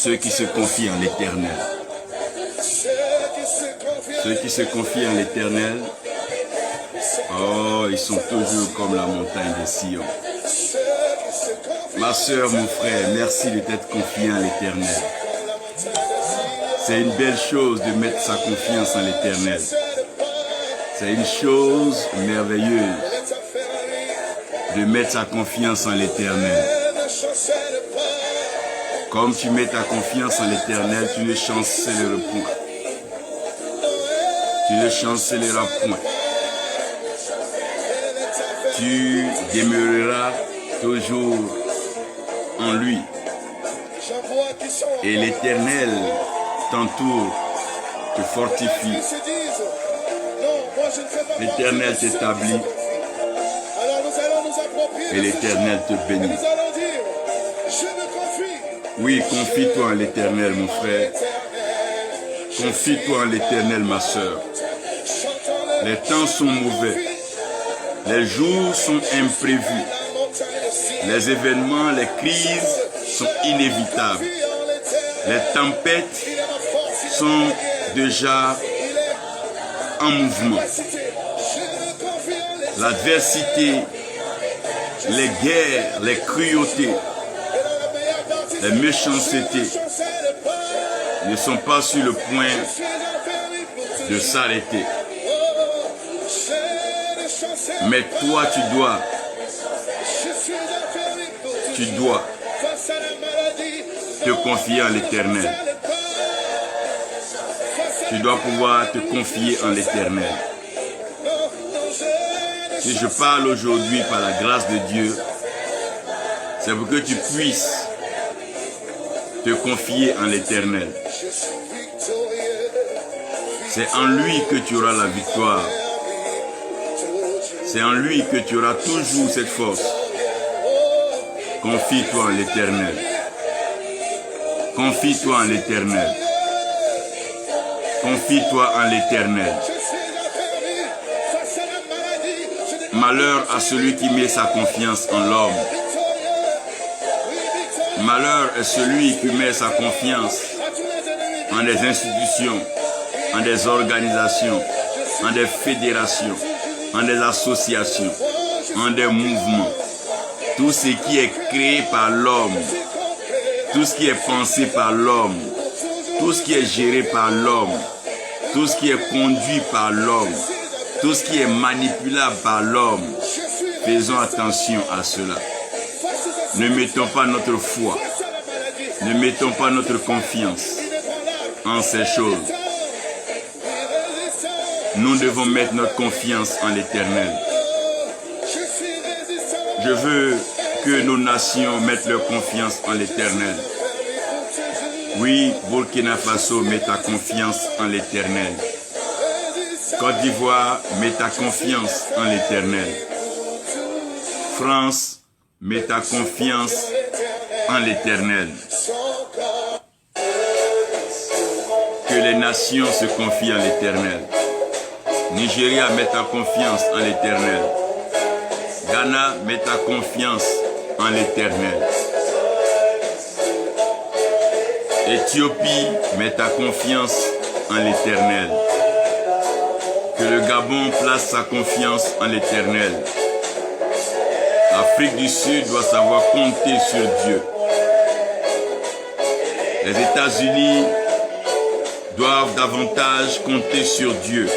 Ceux qui se confient en l'Éternel. Ceux qui se confient en l'Éternel, oh, ils sont toujours comme la montagne de Sion. Ma soeur, mon frère, merci de t'être confié en l'Éternel. C'est une belle chose de mettre sa confiance en l'Éternel. C'est une chose merveilleuse de mettre sa confiance en l'Éternel. Comme tu mets ta confiance en l'Éternel, tu ne chancelleras point. Tu ne chancelleras point. Tu demeureras toujours en lui. Et l'Éternel t'entoure, te fortifie. L'Éternel t'établit. Et l'Éternel te bénit. Oui, confie-toi en l'Éternel, mon frère. Confie-toi en l'Éternel, ma soeur. Les temps sont mauvais. Les jours sont imprévus. Les événements, les crises sont inévitables. Les tempêtes sont déjà en mouvement. L'adversité, les guerres, les cruautés, les méchancetés ne sont pas sur le point de s'arrêter. Mais toi, tu dois te confier en l'Éternel. Tu dois pouvoir te confier en l'Éternel. Si je parle aujourd'hui par la grâce de Dieu, c'est pour que tu puisses te confier en l'Éternel. C'est en lui que tu auras la victoire. C'est en lui que tu auras toujours cette force. Confie-toi en l'Éternel. Confie-toi en l'Éternel. Confie-toi en l'Éternel. Malheur à celui qui met sa confiance en l'homme. Malheur est celui qui met sa confiance en des institutions, en des organisations, en des fédérations, en des associations, en des mouvements. Tout ce qui est créé par l'homme, tout ce qui est pensé par l'homme, tout ce qui est géré par l'homme, tout ce qui est conduit par l'homme, tout ce qui est manipulable par l'homme. Faisons attention à cela. Ne mettons pas notre foi, ne mettons pas notre confiance en ces choses. Nous devons mettre notre confiance en l'Éternel. Je veux que nos nations mettent leur confiance en l'Éternel. Oui, Burkina Faso, mets ta confiance en l'Éternel. Côte d'Ivoire, mets ta confiance en l'Éternel. France, mets ta confiance en l'Éternel. Que les nations se confient en l'Éternel. Nigeria, mets ta confiance en l'Éternel. Ghana, mets ta confiance en l'Éternel. Éthiopie, mets ta confiance en l'Éternel. Que le Gabon place sa confiance en l'Éternel. L'Afrique du Sud doit savoir compter sur Dieu. Les États-Unis doivent davantage compter sur Dieu.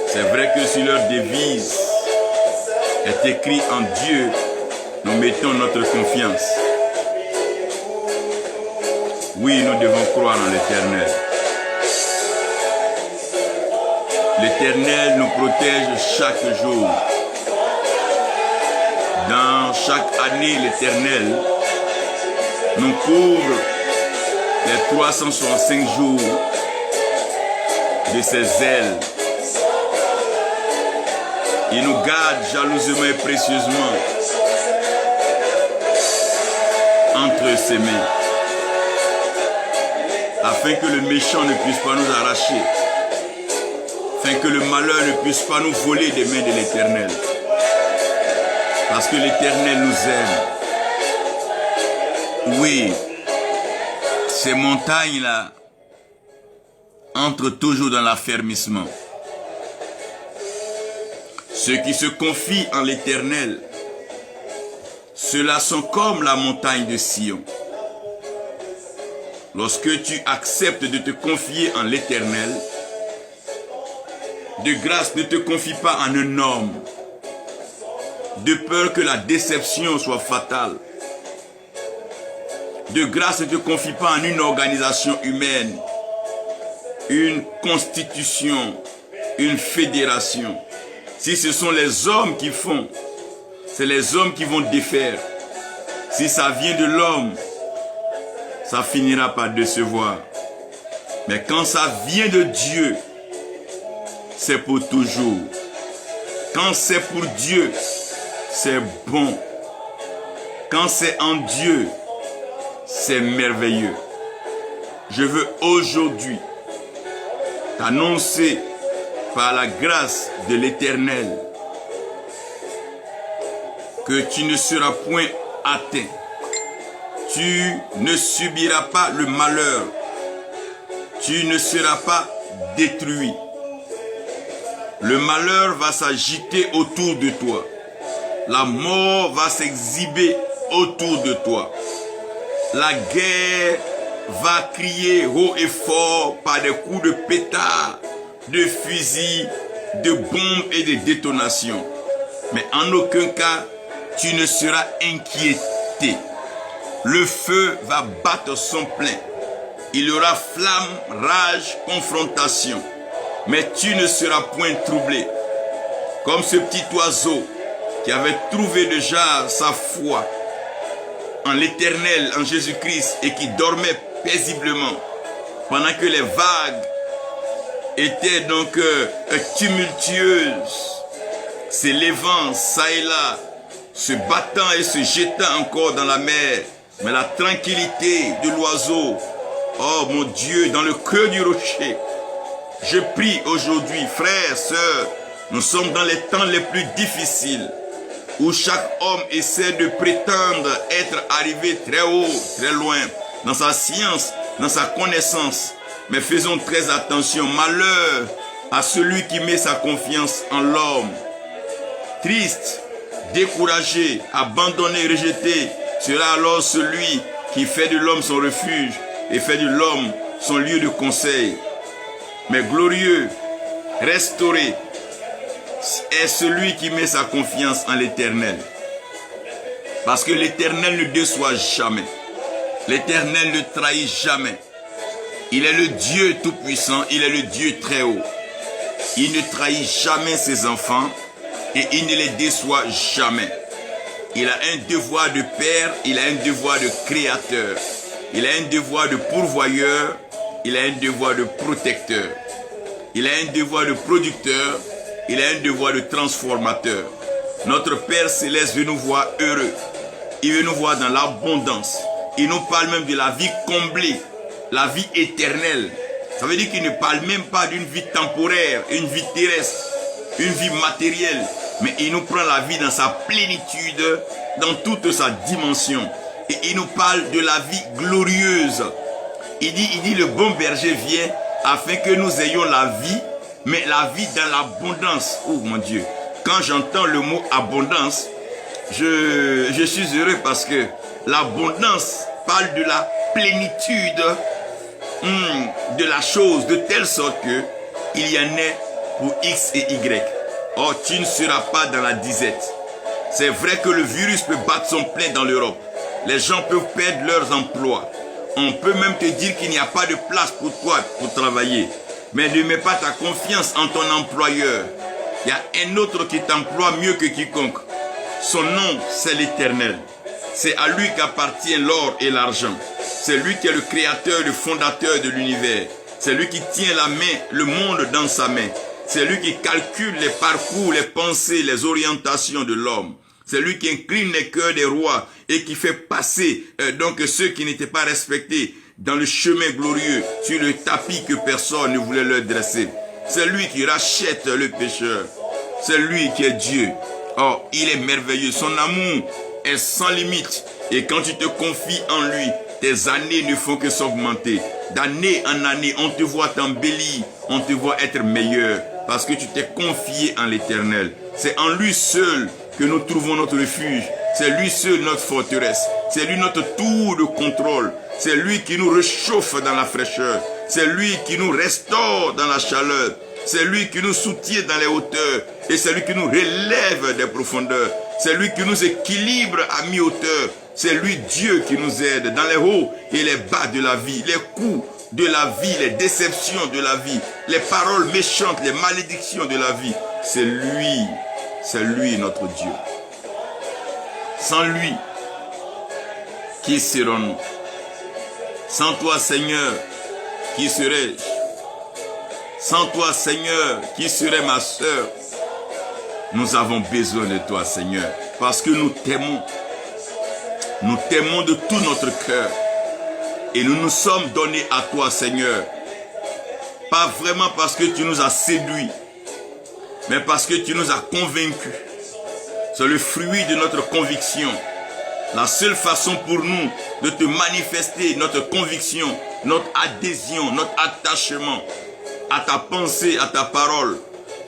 C'est vrai que sur leur devise est écrit en Dieu, nous mettons notre confiance. Oui, nous devons croire en l'Éternel. L'Éternel nous protège chaque jour. Dans chaque année, l'Éternel nous couvre les 365 jours de ses ailes. Il nous garde jalousement et précieusement entre ses mains, afin que le méchant ne puisse pas nous arracher, afin que le malheur ne puisse pas nous voler des mains de l'Éternel. Parce que l'Éternel nous aime. Oui, Ces montagnes-là entrent toujours dans l'affermissement. Ceux qui se confient en l'Éternel, ceux-là sont comme la montagne de Sion. Lorsque tu acceptes de te confier en l'Éternel, de grâce, ne te confie pas en un homme, de peur que la déception soit fatale. De grâce, ne te confie pas en une organisation humaine, une constitution, une fédération. Si ce sont les hommes qui font, c'est les hommes qui vont défaire. Si ça vient de l'homme, ça finira par décevoir. Mais quand ça vient de Dieu, c'est pour toujours. Quand c'est pour Dieu, c'est bon. Quand c'est en Dieu, c'est merveilleux. Je veux aujourd'hui t'annoncer par la grâce de l'Éternel que tu ne seras point atteint. Tu ne subiras pas le malheur. Tu ne seras pas détruit. Le malheur va s'agiter autour de toi. La mort va s'exhiber autour de toi. La guerre va crier haut et fort par des coups de pétard, de fusils, de bombes et de détonations. Mais en aucun cas, tu ne seras inquiété. Le feu va battre son plein. Il y aura flamme, rage, confrontation. Mais tu ne seras point troublé. Comme ce petit oiseau qui avait trouvé déjà sa foi en l'Éternel, en Jésus-Christ, et qui dormait paisiblement pendant que les vagues étaient donc tumultueuses, s'élevant ça et là, se battant et se jetant encore dans la mer. Mais la tranquillité de l'oiseau, oh mon Dieu, dans le creux du rocher. Je prie aujourd'hui, frères, sœurs, nous sommes dans les temps les plus difficiles, où chaque homme essaie de prétendre être arrivé très haut, très loin, dans sa science, dans sa connaissance. Mais faisons très attention. Malheur à celui qui met sa confiance en l'homme. Triste, découragé, abandonné, rejeté, sera alors celui qui fait de l'homme son refuge et fait de l'homme son lieu de conseil. Mais glorieux, restauré, est celui qui met sa confiance en l'Éternel. Parce que l'Éternel ne déçoit jamais. L'Éternel ne trahit jamais. Il est le Dieu tout-puissant, il est le Dieu très haut. Il ne trahit jamais ses enfants et il ne les déçoit jamais. Il a un devoir de père, il a un devoir de créateur. Il a un devoir de pourvoyeur, il a un devoir de protecteur. Il a un devoir de producteur, il a un devoir de transformateur. Notre Père Céleste veut nous voir heureux. Il veut nous voir dans l'abondance. Il nous parle même de la vie comblée, la vie éternelle. Ça veut dire qu'il ne parle même pas d'une vie temporaire, une vie terrestre, une vie matérielle. Mais il nous prend la vie dans sa plénitude, dans toute sa dimension. Et il nous parle de la vie glorieuse. Il dit le bon berger vient afin que nous ayons la vie, mais la vie dans l'abondance. Oh mon Dieu, quand j'entends le mot abondance, je suis heureux parce que l'abondance parle de la plénitude de la chose, de telle sorte que il y en est pour X et Y. Oh, tu ne seras pas dans la disette. C'est vrai que le virus peut battre son plein dans l'Europe. Les gens peuvent perdre leurs emplois. On peut même te dire qu'il n'y a pas de place pour toi pour travailler. Mais ne mets pas ta confiance en ton employeur. Il y a un autre qui t'emploie mieux que quiconque. Son nom, c'est l'Éternel. C'est à lui qu'appartient l'or et l'argent. C'est lui qui est le créateur, le fondateur de l'univers. C'est lui qui tient la main, le monde dans sa main. C'est lui qui calcule les parcours, les pensées, les orientations de l'homme. C'est lui qui incline les cœurs des rois et qui fait passer donc ceux qui n'étaient pas respectés dans le chemin glorieux, sur le tapis que personne ne voulait leur dresser. C'est lui qui rachète le pécheur. C'est lui qui est Dieu. Oh, il est merveilleux. Son amour est sans limite. Et quand tu te confies en lui, tes années ne font que s'augmenter. D'année en année, on te voit t'embellir, on te voit être meilleur. Parce que tu t'es confié en l'Éternel. C'est en lui seul que nous trouvons notre refuge. C'est lui seul notre forteresse. C'est lui notre tour de contrôle. C'est lui qui nous réchauffe dans la fraîcheur. C'est lui qui nous restaure dans la chaleur. C'est lui qui nous soutient dans les hauteurs. Et c'est lui qui nous relève des profondeurs. C'est lui qui nous équilibre à mi-hauteur. C'est lui Dieu qui nous aide dans les hauts et les bas de la vie, les coups de la vie, les déceptions de la vie, les paroles méchantes, les malédictions de la vie. C'est lui notre Dieu. Sans lui, qui serons-nous? Sans toi, Seigneur, qui serais-je? Sans toi, Seigneur, qui serait ma sœur? Nous avons besoin de toi, Seigneur, parce que nous t'aimons. Nous t'aimons de tout notre cœur. Et nous nous sommes donnés à toi, Seigneur. Pas vraiment parce que tu nous as séduits, mais parce que tu nous as convaincus. C'est le fruit de notre conviction. La seule façon pour nous de te manifester notre conviction, notre adhésion, notre attachement à ta pensée, à ta parole.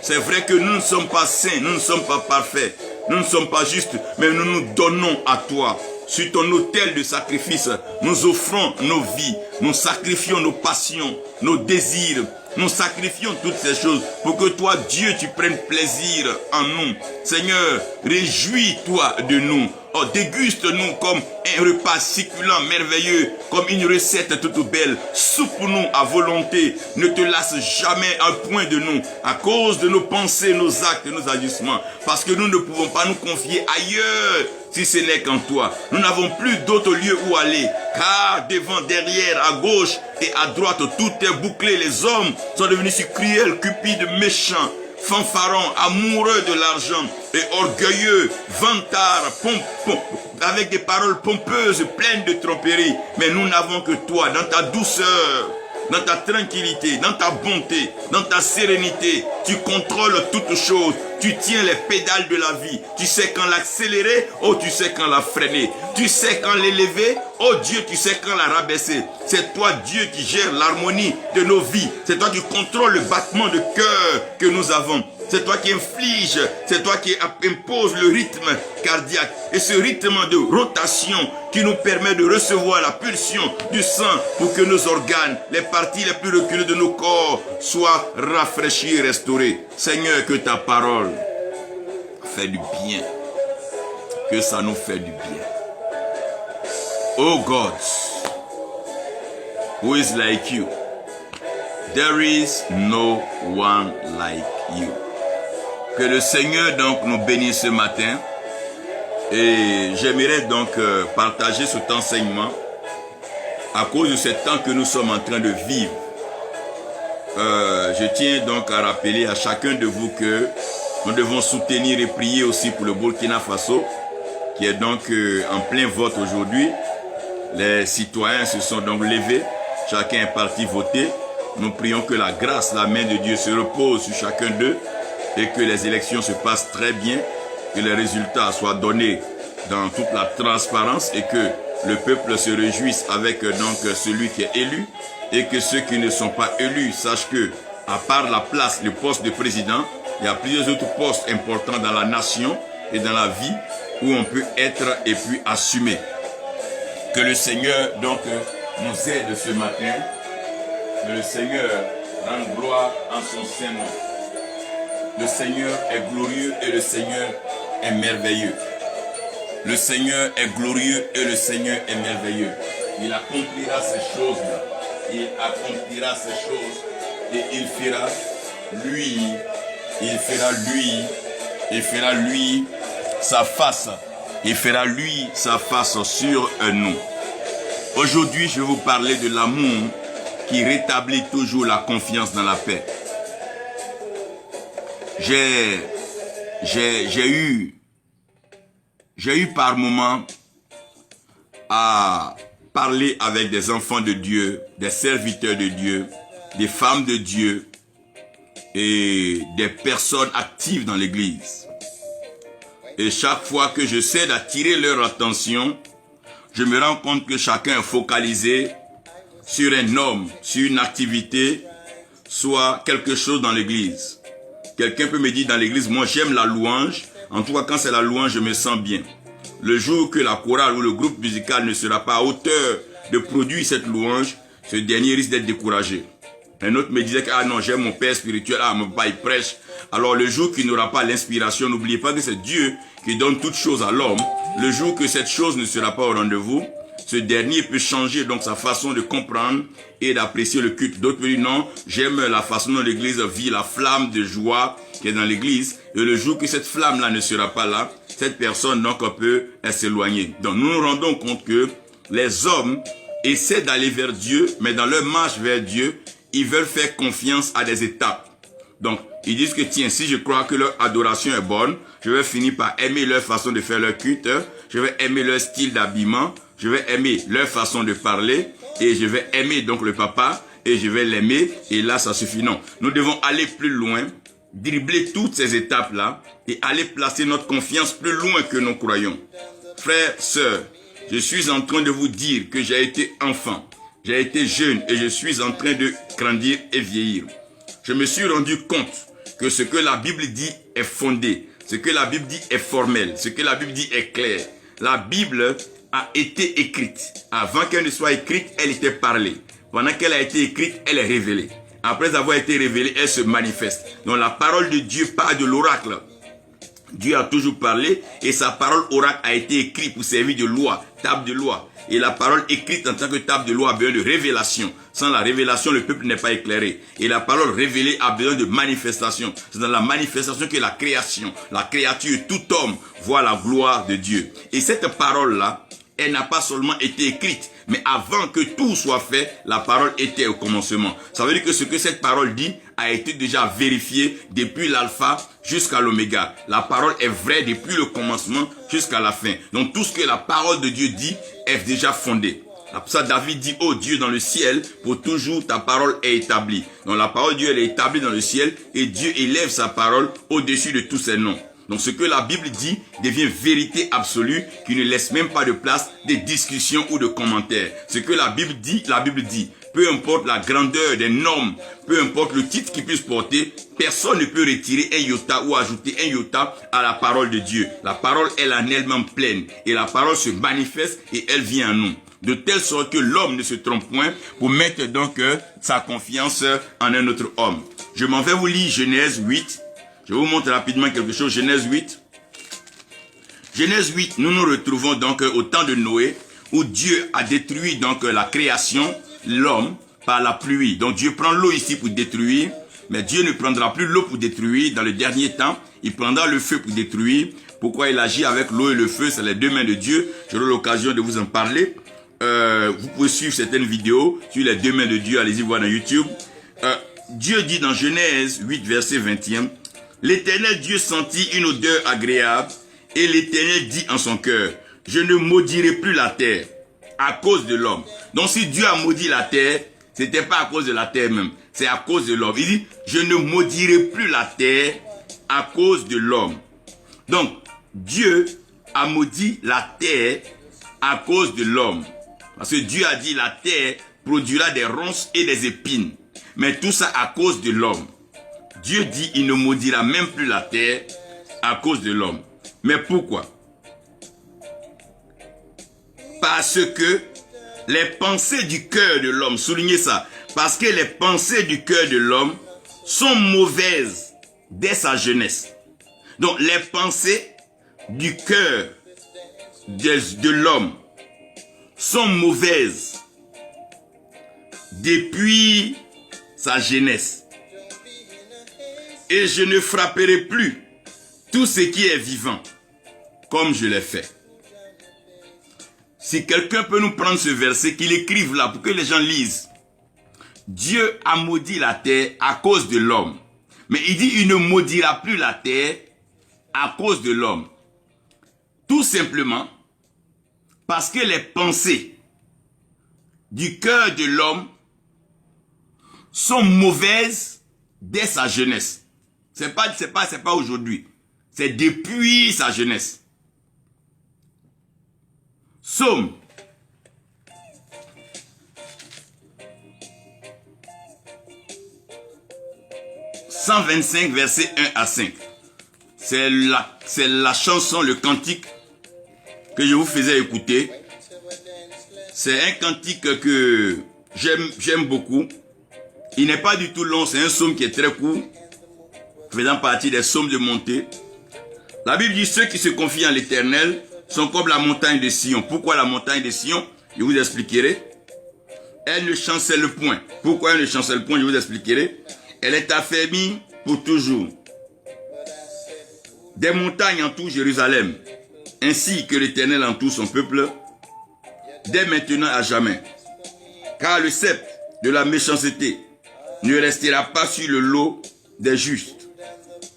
C'est vrai que nous ne sommes pas saints, nous ne sommes pas parfaits, nous ne sommes pas justes, mais nous nous donnons à toi. Sur ton autel de sacrifice, nous offrons nos vies, nous sacrifions nos passions, nos désirs, nous sacrifions toutes ces choses pour que toi, Dieu, tu prennes plaisir en nous. Seigneur, réjouis-toi de nous. Oh, déguste-nous comme un repas succulent, merveilleux, comme une recette toute belle. Soupe-nous à volonté. Ne te lasse jamais un point de nous à cause de nos pensées, nos actes, nos agissements. Parce que nous ne pouvons pas nous confier ailleurs si ce n'est qu'en toi. Nous n'avons plus d'autre lieu où aller. Car devant, derrière, à gauche et à droite, tout est bouclé. Les hommes sont devenus si cruels, cupides, méchants, fanfarons, amoureux de l'argent et orgueilleux, vantards, avec des paroles pompeuses, pleines de tromperies. Mais nous n'avons que toi, dans ta douceur, dans ta tranquillité, dans ta bonté, dans ta sérénité. Tu contrôles toutes choses. Tu tiens les pédales de la vie. Tu sais quand l'accélérer, oh tu sais quand la freiner. Tu sais quand l'élever, oh Dieu, tu sais quand la rabaisser. C'est toi Dieu qui gère l'harmonie de nos vies. C'est toi qui contrôles le battement de cœur que nous avons. C'est toi qui inflige, c'est toi qui impose le rythme cardiaque. Et ce rythme de rotation qui nous permet de recevoir la pulsion du sang pour que nos organes, les parties les plus reculées de nos corps soient rafraîchis et restaurés. Seigneur, que ta parole fait du bien. Que ça nous fait du bien. Oh God, who is like you? There is no one like you. Que le Seigneur donc nous bénisse ce matin. Et j'aimerais donc partager cet enseignement à cause de ce temps que nous sommes en train de vivre. Je tiens donc à rappeler à chacun de vous que nous devons soutenir et prier aussi pour le Burkina Faso, qui est donc en plein vote aujourd'hui. Les citoyens se sont donc levés, chacun est parti voter. Nous prions que la grâce, la main de Dieu se repose sur chacun d'eux et que les élections se passent très bien, que les résultats soient donnés dans toute la transparence et que le peuple se réjouisse avec donc celui qui est élu et que ceux qui ne sont pas élus sachent que, à part la place, le poste de président, il y a plusieurs autres postes importants dans la nation et dans la vie où on peut être et puis assumer. Que le Seigneur donc nous aide ce matin. Que le Seigneur rende gloire en son saint nom. Le Seigneur est glorieux et le Seigneur est merveilleux. Le Seigneur est glorieux et le Seigneur est merveilleux. Il accomplira ces choses-là. Il accomplira ces choses et il fera lui sa face. Il fera lui sa face sur nous. Aujourd'hui, je vais vous parler de l'amour qui rétablit toujours la confiance dans la paix. J'ai eu par moments à parler avec des enfants de Dieu, des serviteurs de Dieu, des femmes de Dieu et des personnes actives dans l'église. Et chaque fois que j'essaie d'attirer leur attention je me rends compte que chacun est focalisé sur un homme, sur une activité, soit quelque chose dans l'église. Quelqu'un peut me dire dans l'église, moi j'aime la louange. En tout cas, quand c'est la louange, je me sens bien. Le jour que la chorale ou le groupe musical ne sera pas à hauteur de produire cette louange, ce dernier risque d'être découragé. Un autre me disait que, ah non, j'aime mon père spirituel, ah mon papa il prêche. Alors le jour qu'il n'aura pas l'inspiration, n'oubliez pas que c'est Dieu qui donne toutes choses à l'homme. Le jour que cette chose ne sera pas au rendez-vous, ce dernier peut changer donc sa façon de comprendre et d'apprécier le culte. D'autres me disent non, j'aime la façon dont l'église vit, la flamme de joie qui est dans l'église. Et le jour que cette flamme-là ne sera pas là, cette personne donc peut s'éloigner. Donc nous nous rendons compte que les hommes essaient d'aller vers Dieu, mais dans leur marche vers Dieu, ils veulent faire confiance à des étapes. Donc, ils disent que tiens, si je crois que leur adoration est bonne, je vais finir par aimer leur façon de faire leur culte, je vais aimer leur style d'habillement, je vais aimer leur façon de parler, et je vais aimer donc le papa, et je vais l'aimer, et là ça suffit. Non, nous devons aller plus loin, dribbler toutes ces étapes-là, et aller placer notre confiance plus loin que nous croyons. Frères, sœurs, je suis en train de vous dire que j'ai été enfant, j'ai été jeune, et je suis en train de grandir et vieillir. Je me suis rendu compte que ce que la Bible dit est fondé, ce que la Bible dit est formel, ce que la Bible dit est clair. La Bible a été écrite. Avant qu'elle ne soit écrite, elle était parlée. Pendant qu'elle a été écrite, elle est révélée. Après avoir été révélée, elle se manifeste. Donc la parole de Dieu part de l'oracle. Dieu a toujours parlé et sa parole oracle a été écrite pour servir de loi, table de loi. Et la parole écrite en tant que table de loi a besoin de révélation. Sans la révélation, le peuple n'est pas éclairé. Et la parole révélée a besoin de manifestation. C'est dans la manifestation que la création, la créature, tout homme voit la gloire de Dieu. Et cette parole-là, elle n'a pas seulement été écrite, mais avant que tout soit fait, la parole était au commencement. Ça veut dire que ce que cette parole dit a été déjà vérifié depuis l'alpha jusqu'à l'oméga. La parole est vraie depuis le commencement jusqu'à la fin. Donc tout ce que la parole de Dieu dit est déjà fondé. Pour ça, David dit, oh Dieu, dans le ciel, pour toujours ta parole est établie. Donc la parole de Dieu elle est établie dans le ciel et Dieu élève sa parole au-dessus de tous ses noms. Donc ce que la Bible dit devient vérité absolue qui ne laisse même pas de place des discussions ou de commentaires. Ce que la Bible dit, peu importe la grandeur des normes, peu importe le titre qu'il puisse porter, personne ne peut retirer un iota ou ajouter un iota à la parole de Dieu. La parole est en elle-même pleine et la parole se manifeste et elle vient à nous. De telle sorte que l'homme ne se trompe point pour mettre donc sa confiance en un autre homme. Je m'en vais vous lire Genèse 8. Je vous montre rapidement quelque chose. Genèse 8. Genèse 8, nous nous retrouvons donc au temps de Noé, où Dieu a détruit donc la création, l'homme, par la pluie. Donc Dieu prend l'eau ici pour détruire, mais Dieu ne prendra plus l'eau pour détruire. Dans le dernier temps, il prendra le feu pour détruire. Pourquoi il agit avec l'eau et le feu? C'est les deux mains de Dieu. J'aurai l'occasion de vous en parler. Vous pouvez suivre certaines vidéos sur les deux mains de Dieu. Allez-y voir dans YouTube. Dieu dit dans Genèse 8, verset 21, « L'Éternel Dieu sentit une odeur agréable, et l'Éternel dit en son cœur, « Je ne maudirai plus la terre à cause de l'homme. » Donc si Dieu a maudit la terre, ce n'était pas à cause de la terre même, c'est à cause de l'homme. Il dit, « Je ne maudirai plus la terre à cause de l'homme. » Donc, Dieu a maudit la terre à cause de l'homme. Parce que Dieu a dit, la terre produira des ronces et des épines. Mais tout ça à cause de l'homme. Dieu dit, il ne maudira même plus la terre à cause de l'homme. Mais pourquoi? Parce que les pensées du cœur de l'homme, soulignez ça, parce que les pensées du cœur de l'homme sont mauvaises dès sa jeunesse. Donc les pensées du cœur de l'homme sont mauvaises depuis sa jeunesse. Et je ne frapperai plus tout ce qui est vivant comme je l'ai fait. Si quelqu'un peut nous prendre ce verset, qu'il écrive là pour que les gens lisent. Dieu a maudit la terre à cause de l'homme. Mais il dit il ne maudira plus la terre à cause de l'homme. Tout simplement parce que les pensées du cœur de l'homme sont mauvaises dès sa jeunesse. C'est pas aujourd'hui. C'est depuis sa jeunesse. Psaume 125, versets 1 à 5. C'est la chanson, le cantique que je vous faisais écouter. C'est un cantique que j'aime beaucoup. Il n'est pas du tout long, c'est un psaume qui est très court, faisant partie des psaumes de montée. La Bible dit, ceux qui se confient en l'Éternel sont comme la montagne de Sion. Pourquoi la montagne de Sion? Je vous expliquerai. Elle ne chancelle point. Pourquoi elle ne chancelle point? Je vous expliquerai. Elle est affermie pour toujours. Des montagnes entourent Jérusalem, ainsi que l'Éternel entoure son peuple, dès maintenant à jamais. Car le sceptre de la méchanceté ne restera pas sur le lot des justes,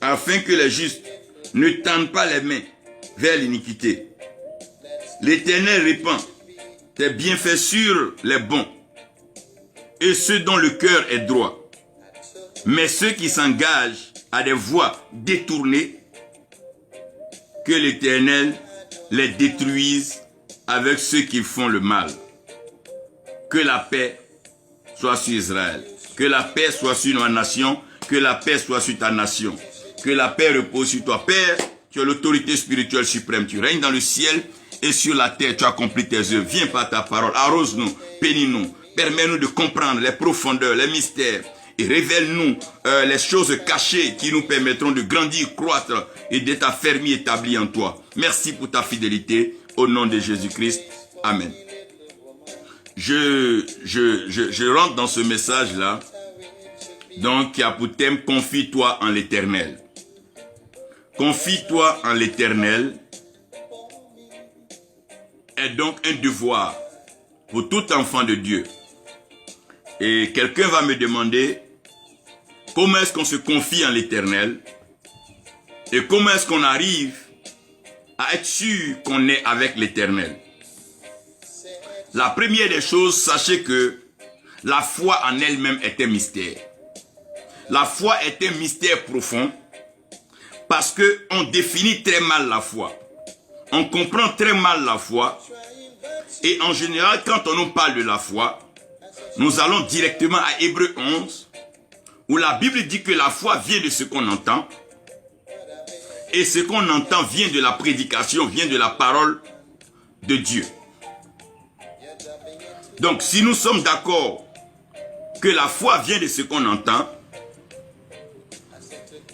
afin que les justes ne tendent pas les mains vers l'iniquité. L'Éternel répand tes bienfaits sur les bons, et ceux dont le cœur est droit. Mais ceux qui s'engagent à des voies détournées, que l'Éternel les détruise avec ceux qui font le mal. Que la paix soit sur Israël. Que la paix soit sur nos nations. Que la paix soit sur ta nation. Que la paix repose sur toi. Père, tu as l'autorité spirituelle suprême. Tu règnes dans le ciel et sur la terre. Tu accomplis tes œuvres. Viens par ta parole. Arrose-nous. Bénis-nous. Permets-nous de comprendre les profondeurs, les mystères. Et révèle-nous les choses cachées qui nous permettront de grandir, croître et d'être affermis, établis en toi. Merci pour ta fidélité. Au nom de Jésus-Christ. Amen. Je rentre dans ce message-là. Donc, qui a pour thème, confie-toi en l'Éternel. Confie-toi en l'Éternel est donc un devoir pour tout enfant de Dieu. Et quelqu'un va me demander, comment est-ce qu'on se confie en l'Éternel? Et comment est-ce qu'on arrive à être sûr qu'on est avec l'Éternel? La première des choses, sachez que la foi en elle-même est un mystère. La foi est un mystère profond parce qu'on définit très mal la foi. On comprend très mal la foi. Et en général, quand on nous parle de la foi, nous allons directement à Hébreux 11, où la Bible dit que la foi vient de ce qu'on entend. Et ce qu'on entend vient de la prédication, vient de la parole de Dieu. Donc, si nous sommes d'accord que la foi vient de ce qu'on entend,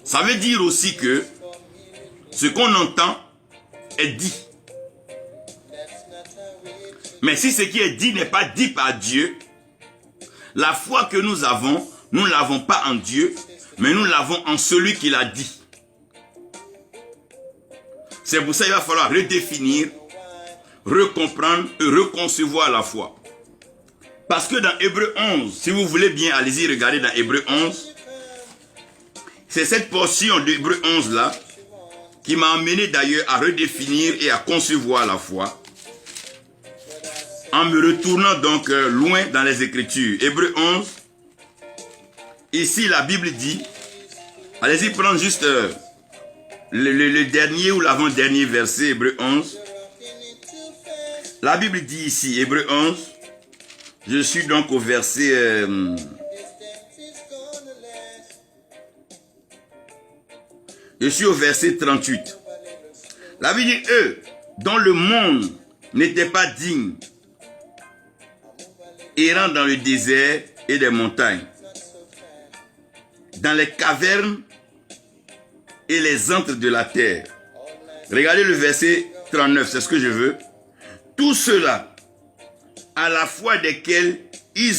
ça veut dire aussi que ce qu'on entend est dit. Mais si ce qui est dit n'est pas dit par Dieu, la foi que nous avons, nous ne l'avons pas en Dieu, mais nous l'avons en celui qui l'a dit. C'est pour ça qu'il va falloir redéfinir, recomprendre et reconcevoir la foi. Parce que dans Hébreux 11, si vous voulez bien, allez-y regarder dans Hébreux 11. C'est cette portion d'Hébreux 11 là qui m'a amené d'ailleurs à redéfinir et à concevoir la foi. En me retournant donc loin dans les Écritures. Hébreux 11. Ici la Bible dit, allez-y prendre juste le dernier ou l'avant-dernier verset, Hébreux 11. La Bible dit ici, Hébreux 11. Je suis donc au verset... je suis au verset 38. La Bible dit, eux, dont le monde n'était pas digne, errant dans le désert et des montagnes, dans les cavernes et les antres de la terre. Regardez le verset 39, c'est ce que je veux. Tout cela, à la foi desquels il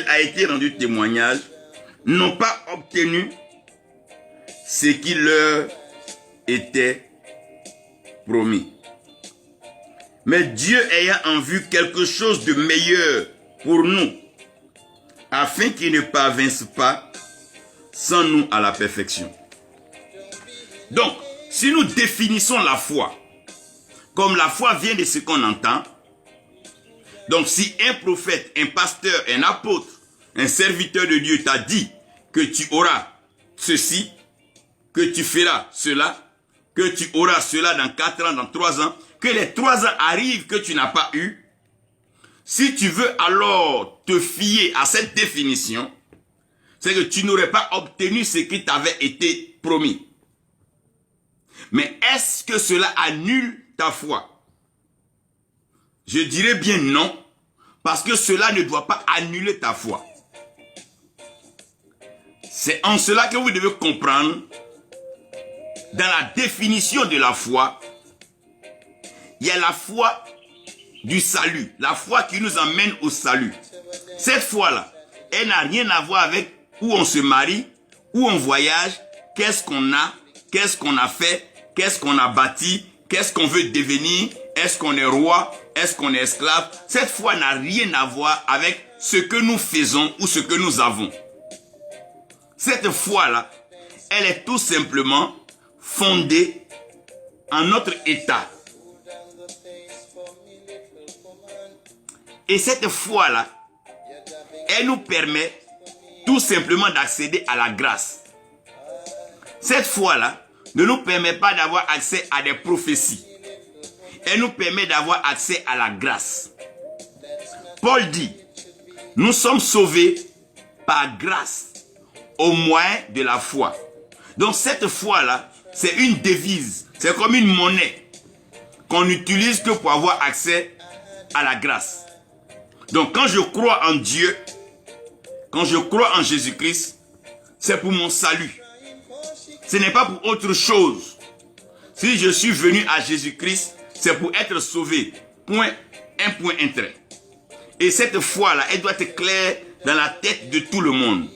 a été rendu témoignage, n'ont pas obtenu ce qui leur était promis. Mais Dieu ayant en vue quelque chose de meilleur pour nous, afin qu'ils ne parvinssent pas sans nous à la perfection. Donc, si nous définissons la foi, comme la foi vient de ce qu'on entend, donc si un prophète, un pasteur, un apôtre, un serviteur de Dieu t'a dit que tu auras ceci, que tu feras cela, que tu auras cela dans 4 ans, dans 3 ans, que les 3 ans arrivent que tu n'as pas eu, si tu veux alors te fier à cette définition, c'est que tu n'aurais pas obtenu ce qui t'avait été promis. Mais est-ce que cela annule ta foi? Je dirais bien non, parce que cela ne doit pas annuler ta foi. C'est en cela que vous devez comprendre, dans la définition de la foi, il y a la foi du salut, la foi qui nous emmène au salut. Cette foi-là, elle n'a rien à voir avec où on se marie, où on voyage, qu'est-ce qu'on a fait, qu'est-ce qu'on a bâti, qu'est-ce qu'on veut devenir, est-ce qu'on est roi, est-ce qu'on est esclave. Cette foi n'a rien à voir avec ce que nous faisons ou ce que nous avons. Cette foi-là, elle est tout simplement fondée en notre état. Et cette foi-là, elle nous permet tout simplement d'accéder à la grâce. Cette foi-là ne nous permet pas d'avoir accès à des prophéties. Elle nous permet d'avoir accès à la grâce. Paul dit, nous sommes sauvés par grâce au moyen de la foi. Donc cette foi-là, c'est une devise, c'est comme une monnaie qu'on n'utilise que pour avoir accès à la grâce. Donc quand je crois en Dieu, quand je crois en Jésus-Christ, c'est pour mon salut. Ce n'est pas pour autre chose. Si je suis venu à Jésus-Christ, c'est pour être sauvé. Point, un trait. Et cette foi-là, elle doit être claire dans la tête de tout le monde.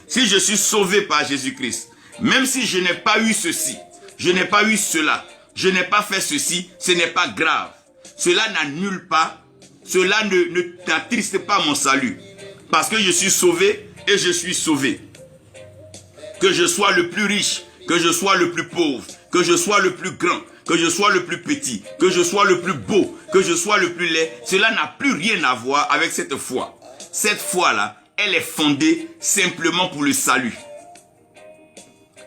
Si je suis sauvé par Jésus-Christ, même si je n'ai pas eu ceci, je n'ai pas eu cela, je n'ai pas fait ceci, ce n'est pas grave. Cela n'annule pas, cela n'attriste pas mon salut. Parce que je suis sauvé et je suis sauvé. Que je sois le plus riche, que je sois le plus pauvre, que je sois le plus grand, que je sois le plus petit, que je sois le plus beau, que je sois le plus laid, cela n'a plus rien à voir avec cette foi. Cette foi-là, elle est fondée simplement pour le salut.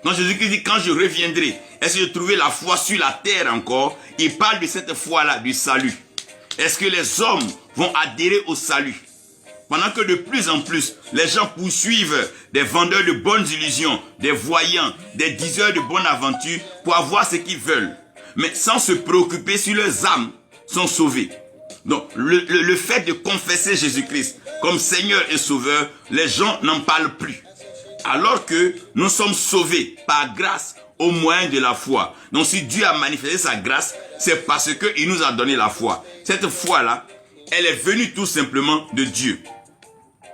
Quand Jésus-Christ dit, quand je reviendrai, est-ce que je trouverai la foi sur la terre encore? Il parle de cette foi-là, du salut. Est-ce que les hommes vont adhérer au salut? Pendant que de plus en plus, les gens poursuivent des vendeurs de bonnes illusions, des voyants, des diseurs de bonnes aventures pour avoir ce qu'ils veulent. Mais sans se préoccuper si leurs âmes sont sauvées. Donc, le fait de confesser Jésus-Christ comme Seigneur et Sauveur, les gens n'en parlent plus. Alors que nous sommes sauvés par grâce au moyen de la foi. Donc, si Dieu a manifesté sa grâce, c'est parce qu'il nous a donné la foi. Cette foi-là, elle est venue tout simplement de Dieu.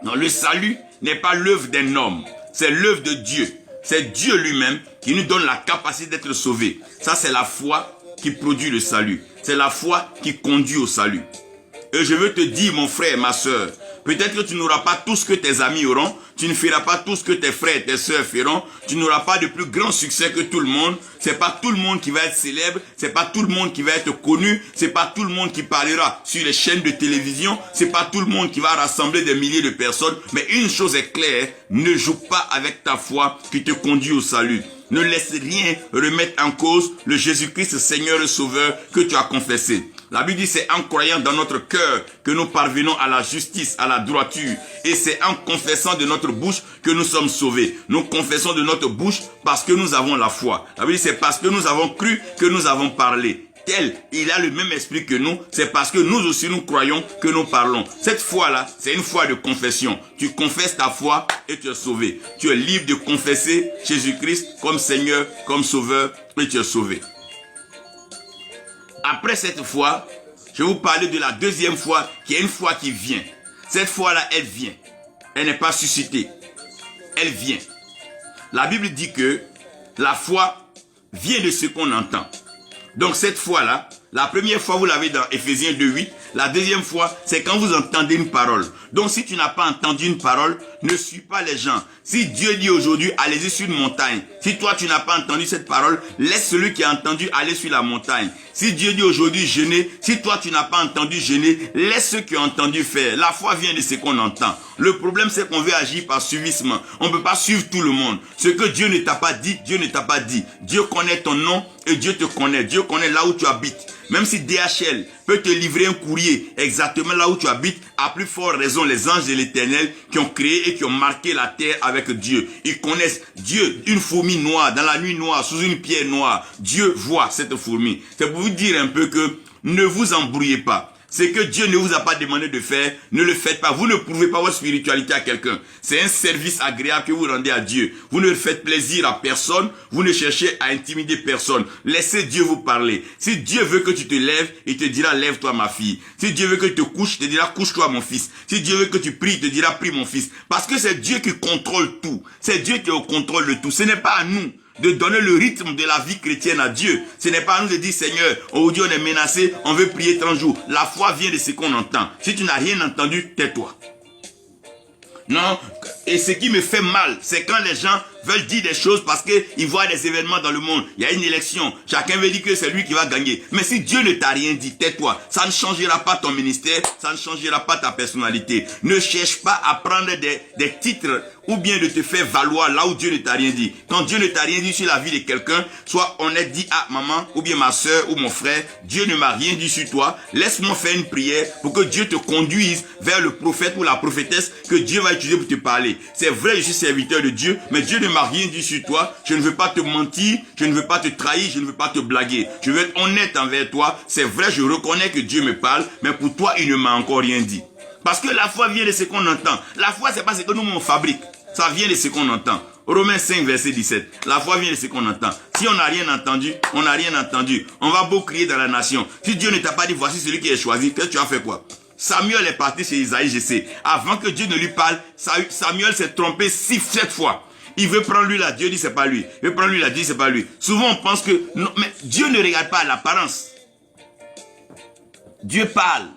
Non, le salut n'est pas l'œuvre d'un homme, c'est l'œuvre de Dieu. C'est Dieu lui-même qui nous donne la capacité d'être sauvés. Ça, c'est la foi qui produit le salut. C'est la foi qui conduit au salut. Et je veux te dire, mon frère, ma soeur, peut-être que tu n'auras pas tout ce que tes amis auront, tu ne feras pas tout ce que tes frères et tes sœurs feront, tu n'auras pas de plus grand succès que tout le monde, c'est pas tout le monde qui va être célèbre, c'est pas tout le monde qui va être connu, c'est pas tout le monde qui parlera sur les chaînes de télévision, c'est pas tout le monde qui va rassembler des milliers de personnes, mais une chose est claire, ne joue pas avec ta foi qui te conduit au salut. Ne laisse rien remettre en cause le Jésus-Christ Seigneur et Sauveur que tu as confessé. La Bible dit c'est en croyant dans notre cœur que nous parvenons à la justice, à la droiture. Et c'est en confessant de notre bouche que nous sommes sauvés. Nous confessons de notre bouche parce que nous avons la foi. La Bible dit c'est parce que nous avons cru que nous avons parlé. Tel, il a le même esprit que nous, c'est parce que nous aussi nous croyons que nous parlons. Cette foi-là, c'est une foi de confession. Tu confesses ta foi et tu es sauvé. Tu es libre de confesser Jésus-Christ comme Seigneur, comme Sauveur et tu es sauvé. Après cette foi, je vais vous parler de la deuxième foi qui est une foi qui vient. Cette foi-là, elle vient. Elle n'est pas suscitée. Elle vient. La Bible dit que la foi vient de ce qu'on entend. Donc cette foi-là, la première fois vous l'avez dans Ephésiens 2:8, la deuxième fois c'est quand vous entendez une parole. Donc si tu n'as pas entendu une parole, ne suis pas les gens. Si Dieu dit aujourd'hui allez-y sur une montagne, si toi tu n'as pas entendu cette parole, laisse celui qui a entendu aller sur la montagne. Si Dieu dit aujourd'hui jeûnez, si toi tu n'as pas entendu jeûner, laisse ceux qui ont entendu faire. La foi vient de ce qu'on entend. Le problème c'est qu'on veut agir par suivissement. On ne peut pas suivre tout le monde. Ce que Dieu ne t'a pas dit, Dieu ne t'a pas dit. Dieu connaît ton nom et Dieu te connaît. Dieu connaît là où tu habites. Même si DHL peut te livrer un courrier exactement là où tu habites, à plus forte raison les anges de l'Éternel qui ont créé et qui ont marqué la terre avec Dieu. Ils connaissent Dieu, une fourmi noire, dans la nuit noire, sous une pierre noire. Dieu voit cette fourmi. C'est pour vous dire un peu que ne vous embrouillez pas. Ce que Dieu ne vous a pas demandé de faire, ne le faites pas. Vous ne prouvez pas votre spiritualité à quelqu'un. C'est un service agréable que vous rendez à Dieu. Vous ne faites plaisir à personne. Vous ne cherchez à intimider personne. Laissez Dieu vous parler. Si Dieu veut que tu te lèves, il te dira lève-toi ma fille. Si Dieu veut que tu te couches, il te dira couche-toi mon fils. Si Dieu veut que tu pries, il te dira prie mon fils. Parce que c'est Dieu qui contrôle tout. C'est Dieu qui est au contrôle de tout. Ce n'est pas à nous de donner le rythme de la vie chrétienne à Dieu. Ce n'est pas à nous de dire, Seigneur, aujourd'hui on est menacé, on veut prier 30 jours. La foi vient de ce qu'on entend. Si tu n'as rien entendu, tais-toi. Non, et ce qui me fait mal, c'est quand les gens veulent dire des choses parce qu'ils voient des événements dans le monde. Il y a une élection, chacun veut dire que c'est lui qui va gagner. Mais si Dieu ne t'a rien dit, tais-toi. Ça ne changera pas ton ministère, ça ne changera pas ta personnalité. Ne cherche pas à prendre des titres ou bien de te faire valoir là où Dieu ne t'a rien dit. Quand Dieu ne t'a rien dit sur la vie de quelqu'un, soit honnête, dit ah maman ou bien ma soeur ou mon frère, Dieu ne m'a rien dit sur toi. Laisse-moi faire une prière pour que Dieu te conduise vers le prophète ou la prophétesse que Dieu va utiliser pour te parler. C'est vrai, je suis serviteur de Dieu, mais Dieu ne m'a rien dit sur toi. Je ne veux pas te mentir, je ne veux pas te trahir, je ne veux pas te blaguer. Je veux être honnête envers toi. C'est vrai, je reconnais que Dieu me parle, mais pour toi, il ne m'a encore rien dit. Parce que la foi vient de ce qu'on entend. La foi, c'est pas ce que nous on fabrique. Ça vient de ce qu'on entend. Romains 5, verset 17. La foi vient de ce qu'on entend. Si on n'a rien entendu, on n'a rien entendu. On va beau crier dans la nation. Si Dieu ne t'a pas dit, voici celui qui est choisi, qu'est-ce que tu as fait quoi? Samuel est parti chez Isaïe, je sais. Avant que Dieu ne lui parle, Samuel s'est trompé 7 fois. Il veut prendre lui là, Dieu dit c'est pas lui. Il veut prendre lui là, Dieu dit c'est pas lui. Souvent on pense que, non, mais Dieu ne regarde pas l'apparence. Dieu parle.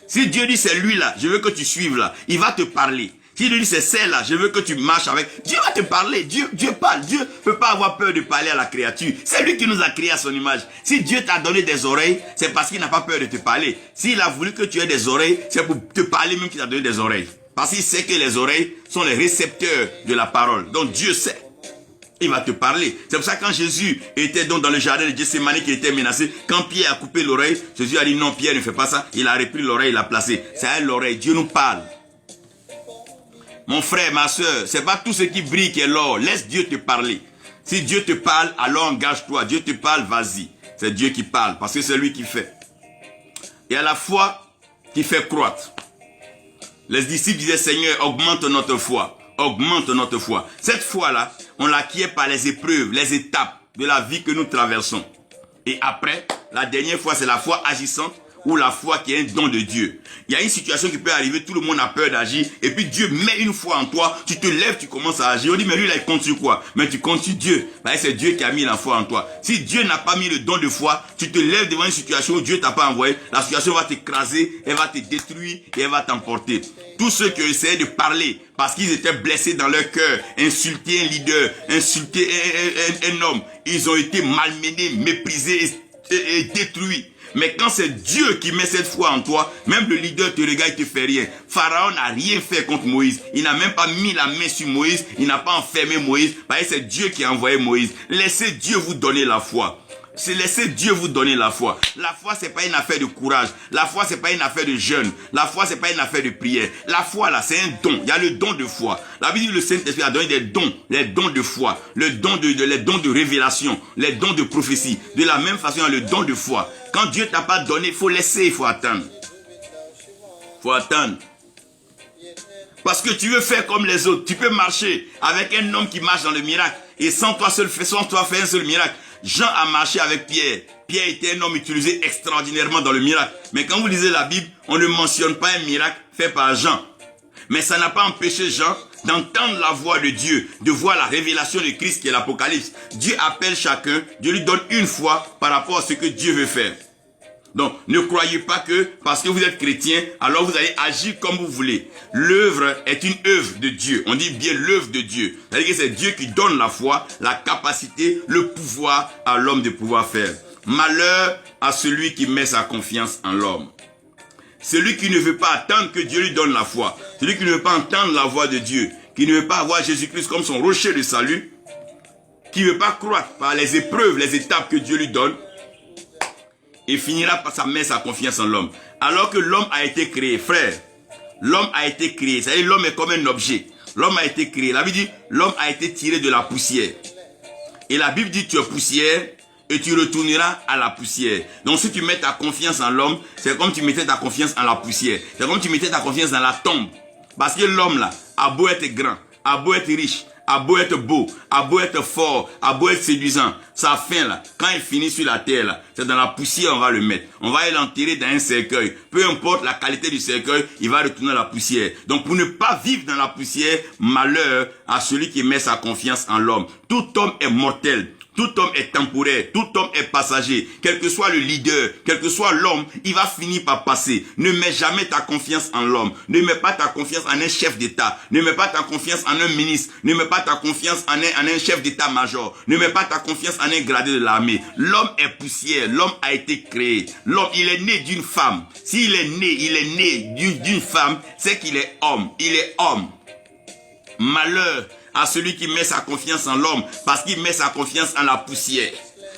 Si Dieu dit c'est lui là, je veux que tu suives là, il va te parler. Si Dieu dit c'est celle-là, je veux que tu marches avec. Dieu va te parler. Dieu parle. Dieu ne peut pas avoir peur de parler à la créature. C'est lui qui nous a créé à son image. Si Dieu t'a donné des oreilles, c'est parce qu'il n'a pas peur de te parler. S'il a voulu que tu aies des oreilles, c'est pour te parler même qu'il t'a donné des oreilles. Parce qu'il sait que les oreilles sont les récepteurs de la parole. Donc Dieu sait. Il va te parler. C'est pour ça que quand Jésus était donc dans le jardin de Gethsémani qui était menacé, quand Pierre a coupé l'oreille, Jésus a dit non, Pierre ne fait pas ça. Il a repris l'oreille, il l'a placé. C'est à l'oreille. Dieu nous parle. Mon frère, ma soeur, c'est pas tout ce qui brille qui est l'or. Laisse Dieu te parler. Si Dieu te parle, alors engage-toi. Dieu te parle, vas-y. C'est Dieu qui parle, parce que c'est lui qui fait. Et à la foi qui fait croître. Les disciples disaient, Seigneur, augmente notre foi. Augmente notre foi. Cette foi-là, on l'acquiert par les épreuves, les étapes de la vie que nous traversons. Et après, la dernière foi, c'est la foi agissante, ou la foi qui est un don de Dieu. Il y a une situation qui peut arriver, tout le monde a peur d'agir, et puis Dieu met une foi en toi, tu te lèves, tu commences à agir. On dit, mais lui, là, il compte sur quoi? Mais tu comptes sur Dieu. C'est Dieu qui a mis la foi en toi. Si Dieu n'a pas mis le don de foi, tu te lèves devant une situation où Dieu t'a pas envoyé, la situation va t'écraser, elle va te détruire, et elle va t'emporter. Tous ceux qui ont essayé de parler, parce qu'ils étaient blessés dans leur cœur, insulter un leader, insulter un homme, ils ont été malmenés, méprisés et détruits. Mais quand c'est Dieu qui met cette foi en toi, même le leader te regarde, il te fait rien. Pharaon n'a rien fait contre Moïse. Il n'a même pas mis la main sur Moïse. Il n'a pas enfermé Moïse. Parce que c'est Dieu qui a envoyé Moïse. Laissez Dieu vous donner la foi. C'est laisser Dieu vous donner la foi. La foi, c'est pas une affaire de courage. La foi, c'est pas une affaire de jeûne. La foi, c'est pas une affaire de prière. La foi, là, c'est un don. Il y a le don de foi. La Bible dit le Saint-Esprit a donné des dons. Les dons de foi. Les dons de révélation. Les dons de prophétie. De la même façon, il y a le don de foi. Quand Dieu t'a pas donné, il faut laisser, il faut attendre. Il faut attendre. Parce que tu veux faire comme les autres. Tu peux marcher avec un homme qui marche dans le miracle. Et sans toi faire un seul miracle. Jean a marché avec Pierre. Pierre était un homme utilisé extraordinairement dans le miracle. Mais quand vous lisez la Bible, on ne mentionne pas un miracle fait par Jean. Mais ça n'a pas empêché Jean d'entendre la voix de Dieu, de voir la révélation de Christ qui est l'Apocalypse. Dieu appelle chacun, Dieu lui donne une foi par rapport à ce que Dieu veut faire. Donc, ne croyez pas que parce que vous êtes chrétien, alors vous allez agir comme vous voulez. L'œuvre est une œuvre de Dieu. On dit bien l'œuvre de Dieu. C'est-à-dire que c'est Dieu qui donne la foi, la capacité, le pouvoir à l'homme de pouvoir faire. Malheur à celui qui met sa confiance en l'homme. Celui qui ne veut pas attendre que Dieu lui donne la foi. Celui qui ne veut pas entendre la voix de Dieu. Qui ne veut pas avoir Jésus-Christ comme son rocher de salut. Qui ne veut pas croître par les épreuves, les étapes que Dieu lui donne. il finira par mettre sa confiance en l'homme. Alors que l'homme a été créé, frère, l'homme a été créé, c'est-à-dire l'homme est comme un objet. L'homme a été créé, la Bible dit, l'homme a été tiré de la poussière. Et la Bible dit, tu es poussière et tu retourneras à la poussière. Donc si tu mets ta confiance en l'homme, c'est comme tu mettais ta confiance en la poussière. C'est comme tu mettais ta confiance dans la tombe. Parce que l'homme là, a beau être grand, a beau être riche, a beau être beau, a beau être fort, a beau être séduisant, sa fin là, quand il finit sur la terre là, c'est dans la poussière on va le mettre. On va l'enterrer dans un cercueil. Peu importe la qualité du cercueil, il va retourner à la poussière. Donc pour ne pas vivre dans la poussière, malheur à celui qui met sa confiance en l'homme. Tout homme est mortel. Tout homme est temporaire, tout homme est passager. Quel que soit le leader, quel que soit l'homme, il va finir par passer. Ne mets jamais ta confiance en l'homme. Ne mets pas ta confiance en un chef d'État. Ne mets pas ta confiance en un ministre. Ne mets pas ta confiance en un chef d'État-major. Ne mets pas ta confiance en un gradé de l'armée. L'homme est poussière. L'homme a été créé. L'homme, il est né d'une femme. S'il est né d'une femme, c'est qu'il est homme. Il est homme. Malheur à celui qui met sa confiance en l'homme, parce qu'il met sa confiance en la poussière.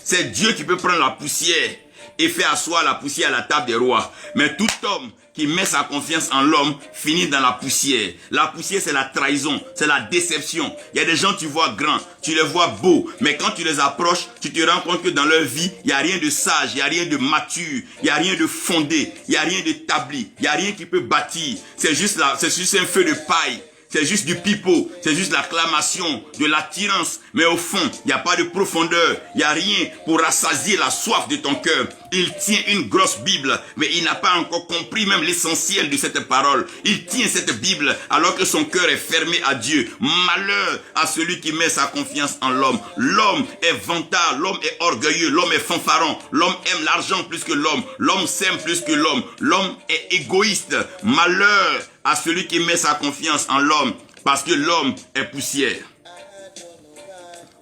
C'est Dieu qui peut prendre la poussière et faire asseoir la poussière à la table des rois. Mais tout homme qui met sa confiance en l'homme finit dans la poussière. La poussière, c'est la trahison, c'est la déception. Il y a des gens, tu vois grands, tu les vois beaux, mais quand tu les approches, tu te rends compte que dans leur vie, il n'y a rien de sage, il n'y a rien de mature, il n'y a rien de fondé, il n'y a rien d'établi, il n'y a rien qui peut bâtir. C'est juste un feu de paille. C'est juste du pipeau, c'est juste l'acclamation, de l'attirance. Mais au fond, il n'y a pas de profondeur, il n'y a rien pour rassasier la soif de ton cœur. Il tient une grosse Bible, mais il n'a pas encore compris même l'essentiel de cette parole. Il tient cette Bible alors que son cœur est fermé à Dieu. Malheur à celui qui met sa confiance en l'homme. L'homme est vantard, l'homme est orgueilleux, l'homme est fanfaron. L'homme aime l'argent plus que l'homme. L'homme s'aime plus que l'homme. L'homme est égoïste. Malheur à celui qui met sa confiance en l'homme, parce que l'homme est poussière.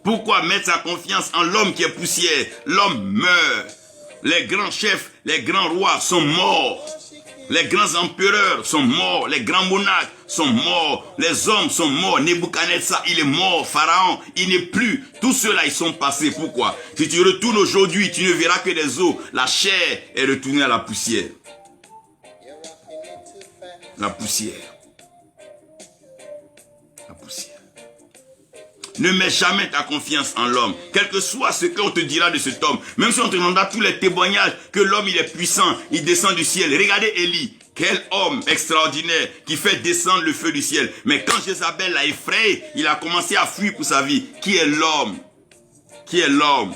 Pourquoi mettre sa confiance en l'homme qui est poussière? L'homme meurt. Les grands chefs, les grands rois sont morts. Les grands empereurs sont morts. Les grands monarques sont morts. Les hommes sont morts. Nebuchadnezzar, il est mort. Pharaon, il n'est plus. Tous ceux-là, ils sont passés. Pourquoi? Si tu retournes aujourd'hui, tu ne verras que des os. La chair est retournée à la poussière. La poussière. La poussière. Ne mets jamais ta confiance en l'homme. Quel que soit ce qu'on te dira de cet homme. Même si on te demandera tous les témoignages que l'homme il est puissant, il descend du ciel. Regardez Élie. Quel homme extraordinaire qui fait descendre le feu du ciel. Mais quand Jézabel l'a effrayé, il a commencé à fuir pour sa vie. Qui est l'homme? Qui est l'homme?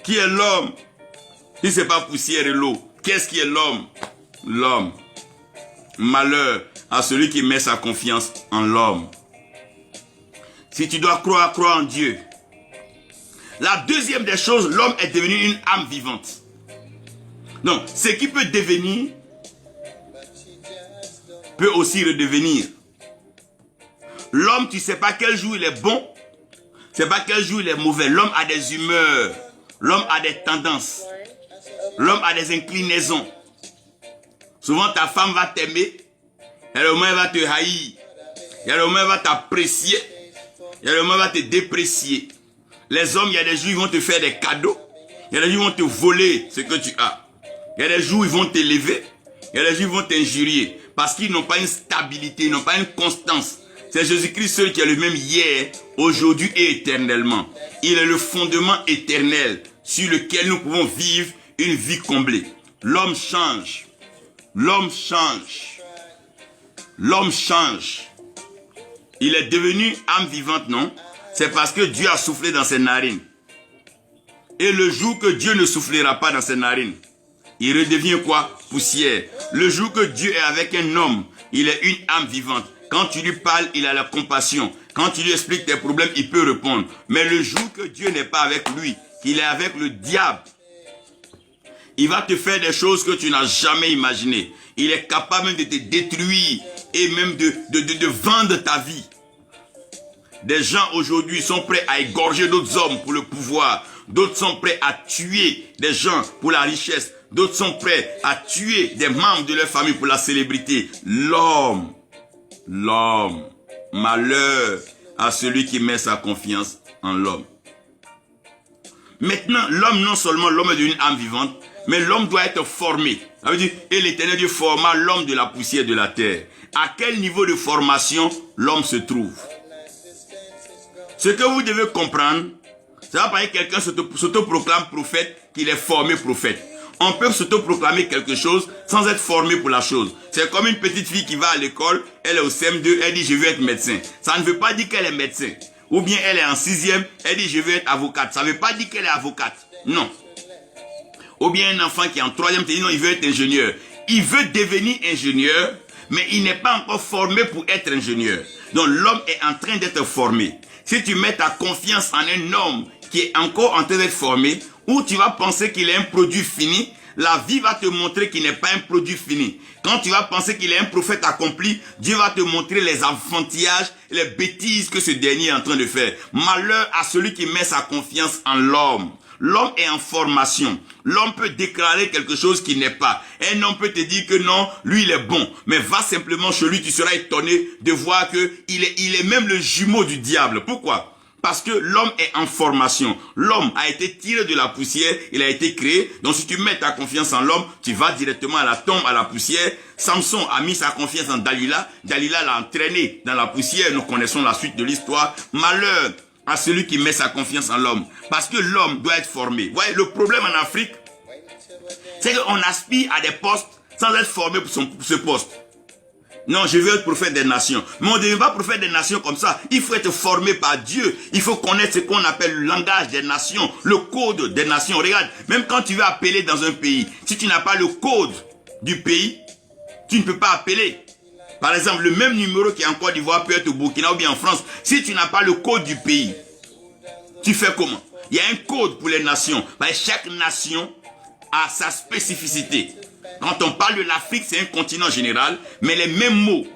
Qui est l'homme? Si ce n'est pas poussière et l'eau, qu'est-ce qui est l'homme? L'homme. Malheur à celui qui met sa confiance en l'homme. Si tu dois croire, crois en Dieu. La deuxième des choses, l'homme est devenu une âme vivante. Donc, ce qui peut devenir, peut aussi redevenir. L'homme, tu ne sais pas quel jour il est bon, tu ne sais pas quel jour il est mauvais. L'homme a des humeurs, l'homme a des tendances, l'homme a des inclinaisons. Souvent, ta femme va t'aimer, et le moment elle va te haïr, et le moment elle va t'apprécier, et le moment elle va te déprécier. Les hommes, il y a des jours, ils vont te faire des cadeaux, il y a des jours, ils vont te voler ce que tu as. Il y a des jours, ils vont t'élever, il y a des jours, ils vont t'injurier, parce qu'ils n'ont pas une stabilité, ils n'ont pas une constance. C'est Jésus-Christ seul qui est le même hier, aujourd'hui et éternellement. Il est le fondement éternel sur lequel nous pouvons vivre une vie comblée. L'homme change. L'homme change. L'homme change. Il est devenu âme vivante, non? C'est parce que Dieu a soufflé dans ses narines. Et le jour que Dieu ne soufflera pas dans ses narines, il redevient quoi? Poussière. Le jour que Dieu est avec un homme, il est une âme vivante. Quand tu lui parles, il a la compassion. Quand tu lui expliques tes problèmes, il peut répondre. Mais le jour que Dieu n'est pas avec lui, qu'il est avec le diable, il va te faire des choses que tu n'as jamais imaginées. Il est capable de te détruire et même de vendre ta vie. Des gens aujourd'hui sont prêts à égorger d'autres hommes pour le pouvoir. D'autres sont prêts à tuer des gens pour la richesse. D'autres sont prêts à tuer des membres de leur famille pour la célébrité. L'homme, malheur à celui qui met sa confiance en l'homme. Maintenant, l'homme, non seulement l'homme est devenu âme vivante, Mais l'homme doit être formé. Ça veut dire, et l'Éternel Dieu forma l'homme de la poussière de la terre. À quel niveau de formation l'homme se trouve? Ce que vous devez comprendre, ça va pas être quelqu'un s'autoproclame prophète qu'il est formé prophète. On peut s'autoproclamer quelque chose sans être formé pour la chose. C'est comme une petite fille qui va à l'école, elle est au CM2, elle dit je veux être médecin. Ça ne veut pas dire qu'elle est médecin. Ou bien elle est en 6e, elle dit je veux être avocate. Ça ne veut pas dire qu'elle est avocate. Non. Ou bien un enfant qui est en 3e, dit non, il veut être ingénieur. Il veut devenir ingénieur, mais il n'est pas encore formé pour être ingénieur. Donc l'homme est en train d'être formé. Si tu mets ta confiance en un homme qui est encore en train d'être formé, ou tu vas penser qu'il est un produit fini, la vie va te montrer qu'il n'est pas un produit fini. Quand tu vas penser qu'il est un prophète accompli, Dieu va te montrer les enfantillages, les bêtises que ce dernier est en train de faire. Malheur à celui qui met sa confiance en l'homme. L'homme est en formation. L'homme peut déclarer quelque chose qui n'est pas. Un homme peut te dire que non, lui il est bon. Mais va simplement chez lui, tu seras étonné de voir que il est même le jumeau du diable. Pourquoi? Parce que l'homme est en formation. L'homme a été tiré de la poussière, il a été créé. Donc si tu mets ta confiance en l'homme, tu vas directement à la tombe, à la poussière. Samson a mis sa confiance en Dalila. Dalila l'a entraîné dans la poussière. Nous connaissons la suite de l'histoire. Malheur à celui qui met sa confiance en l'homme. Parce que l'homme doit être formé. Vous voyez, le problème en Afrique, c'est qu'on aspire à des postes sans être formé pour ce poste. Non, je veux être prophète des nations. Mais on ne devient pas prophète des nations comme ça. Il faut être formé par Dieu. Il faut connaître ce qu'on appelle le langage des nations, le code des nations. Regarde, même quand tu veux appeler dans un pays, si tu n'as pas le code du pays, tu ne peux pas appeler. Par exemple, le même numéro qui est en Côte d'Ivoire peut être au Burkina ou bien en France. Si tu n'as pas le code du pays, tu fais comment? Il y a un code pour les nations. Chaque nation a sa spécificité. Quand on parle de l'Afrique, c'est un continent général, mais les mêmes mots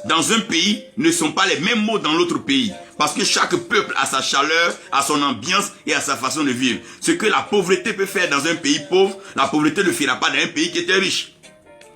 dans un pays ne sont pas les mêmes mots dans l'autre pays. Parce que chaque peuple a sa chaleur, a son ambiance et a sa façon de vivre. Ce que la pauvreté peut faire dans un pays pauvre, la pauvreté ne le fera pas dans un pays qui était riche.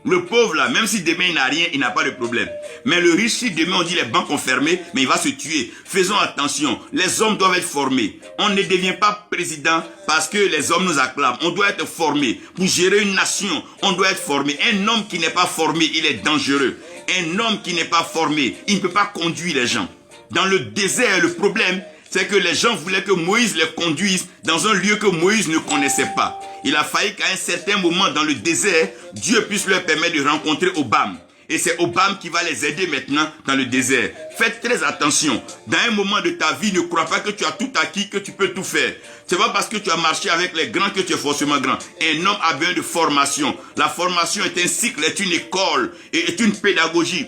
Le pauvre là, même si demain il n'a rien, il n'a pas de problème. Mais le riche, si demain on dit les banques ont fermé, mais il va se tuer. Faisons attention, les hommes doivent être formés. On ne devient pas président parce que les hommes nous acclament. On doit être formé. Pour gérer une nation, on doit être formé. Un homme qui n'est pas formé, il est dangereux. Un homme qui n'est pas formé, il ne peut pas conduire les gens. Dans le désert, le problème, c'est que les gens voulaient que Moïse les conduise dans un lieu que Moïse ne connaissait pas. Il a failli qu'à un certain moment dans le désert, Dieu puisse leur permettre de rencontrer Obam. Et c'est Obam qui va les aider maintenant dans le désert. Faites très attention. Dans un moment de ta vie, ne crois pas que tu as tout acquis, que tu peux tout faire. C'est pas parce que tu as marché avec les grands que tu es forcément grand. Un homme a besoin de formation. La formation est un cycle, est une école, et est une pédagogie.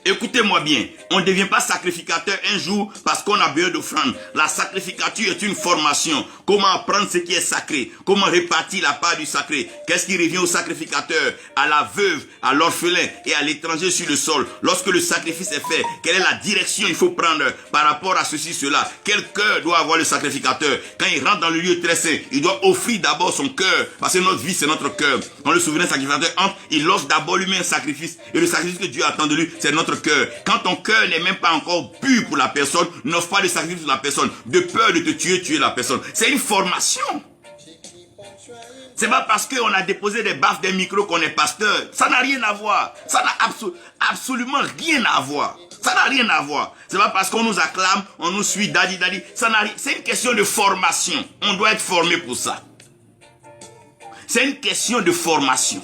Écoutez-moi bien, on ne devient pas sacrificateur un jour parce qu'on a besoin d'offrande. La sacrificature est une formation. Comment apprendre ce qui est sacré? Comment répartir la part du sacré? Qu'est-ce qui revient au sacrificateur, à la veuve, à l'orphelin et à l'étranger sur le sol? Lorsque le sacrifice est fait, quelle est la direction il faut prendre par rapport à ceci, cela? Quel cœur doit avoir le sacrificateur? Quand il rentre dans le lieu très saint, il doit offrir d'abord son cœur, parce que notre vie c'est notre cœur. Quand le souverain sacrificateur entre, il offre d'abord lui-même un sacrifice, et le sacrifice que Dieu attend de lui, c'est notre cœur. Quand ton cœur n'est même pas encore pur pour la personne, n'offre pas de sacrifice pour la personne. De peur de te tuer la personne. C'est une formation. C'est pas parce qu'on a déposé des baffes, des micros qu'on est pasteur. Ça n'a rien à voir. Ça n'a absolument rien à voir. Ça n'a rien à voir. C'est pas parce qu'on nous acclame, on nous suit, daddy. Ça n'a rien. C'est une question de formation. On doit être formé pour ça. C'est une question de formation.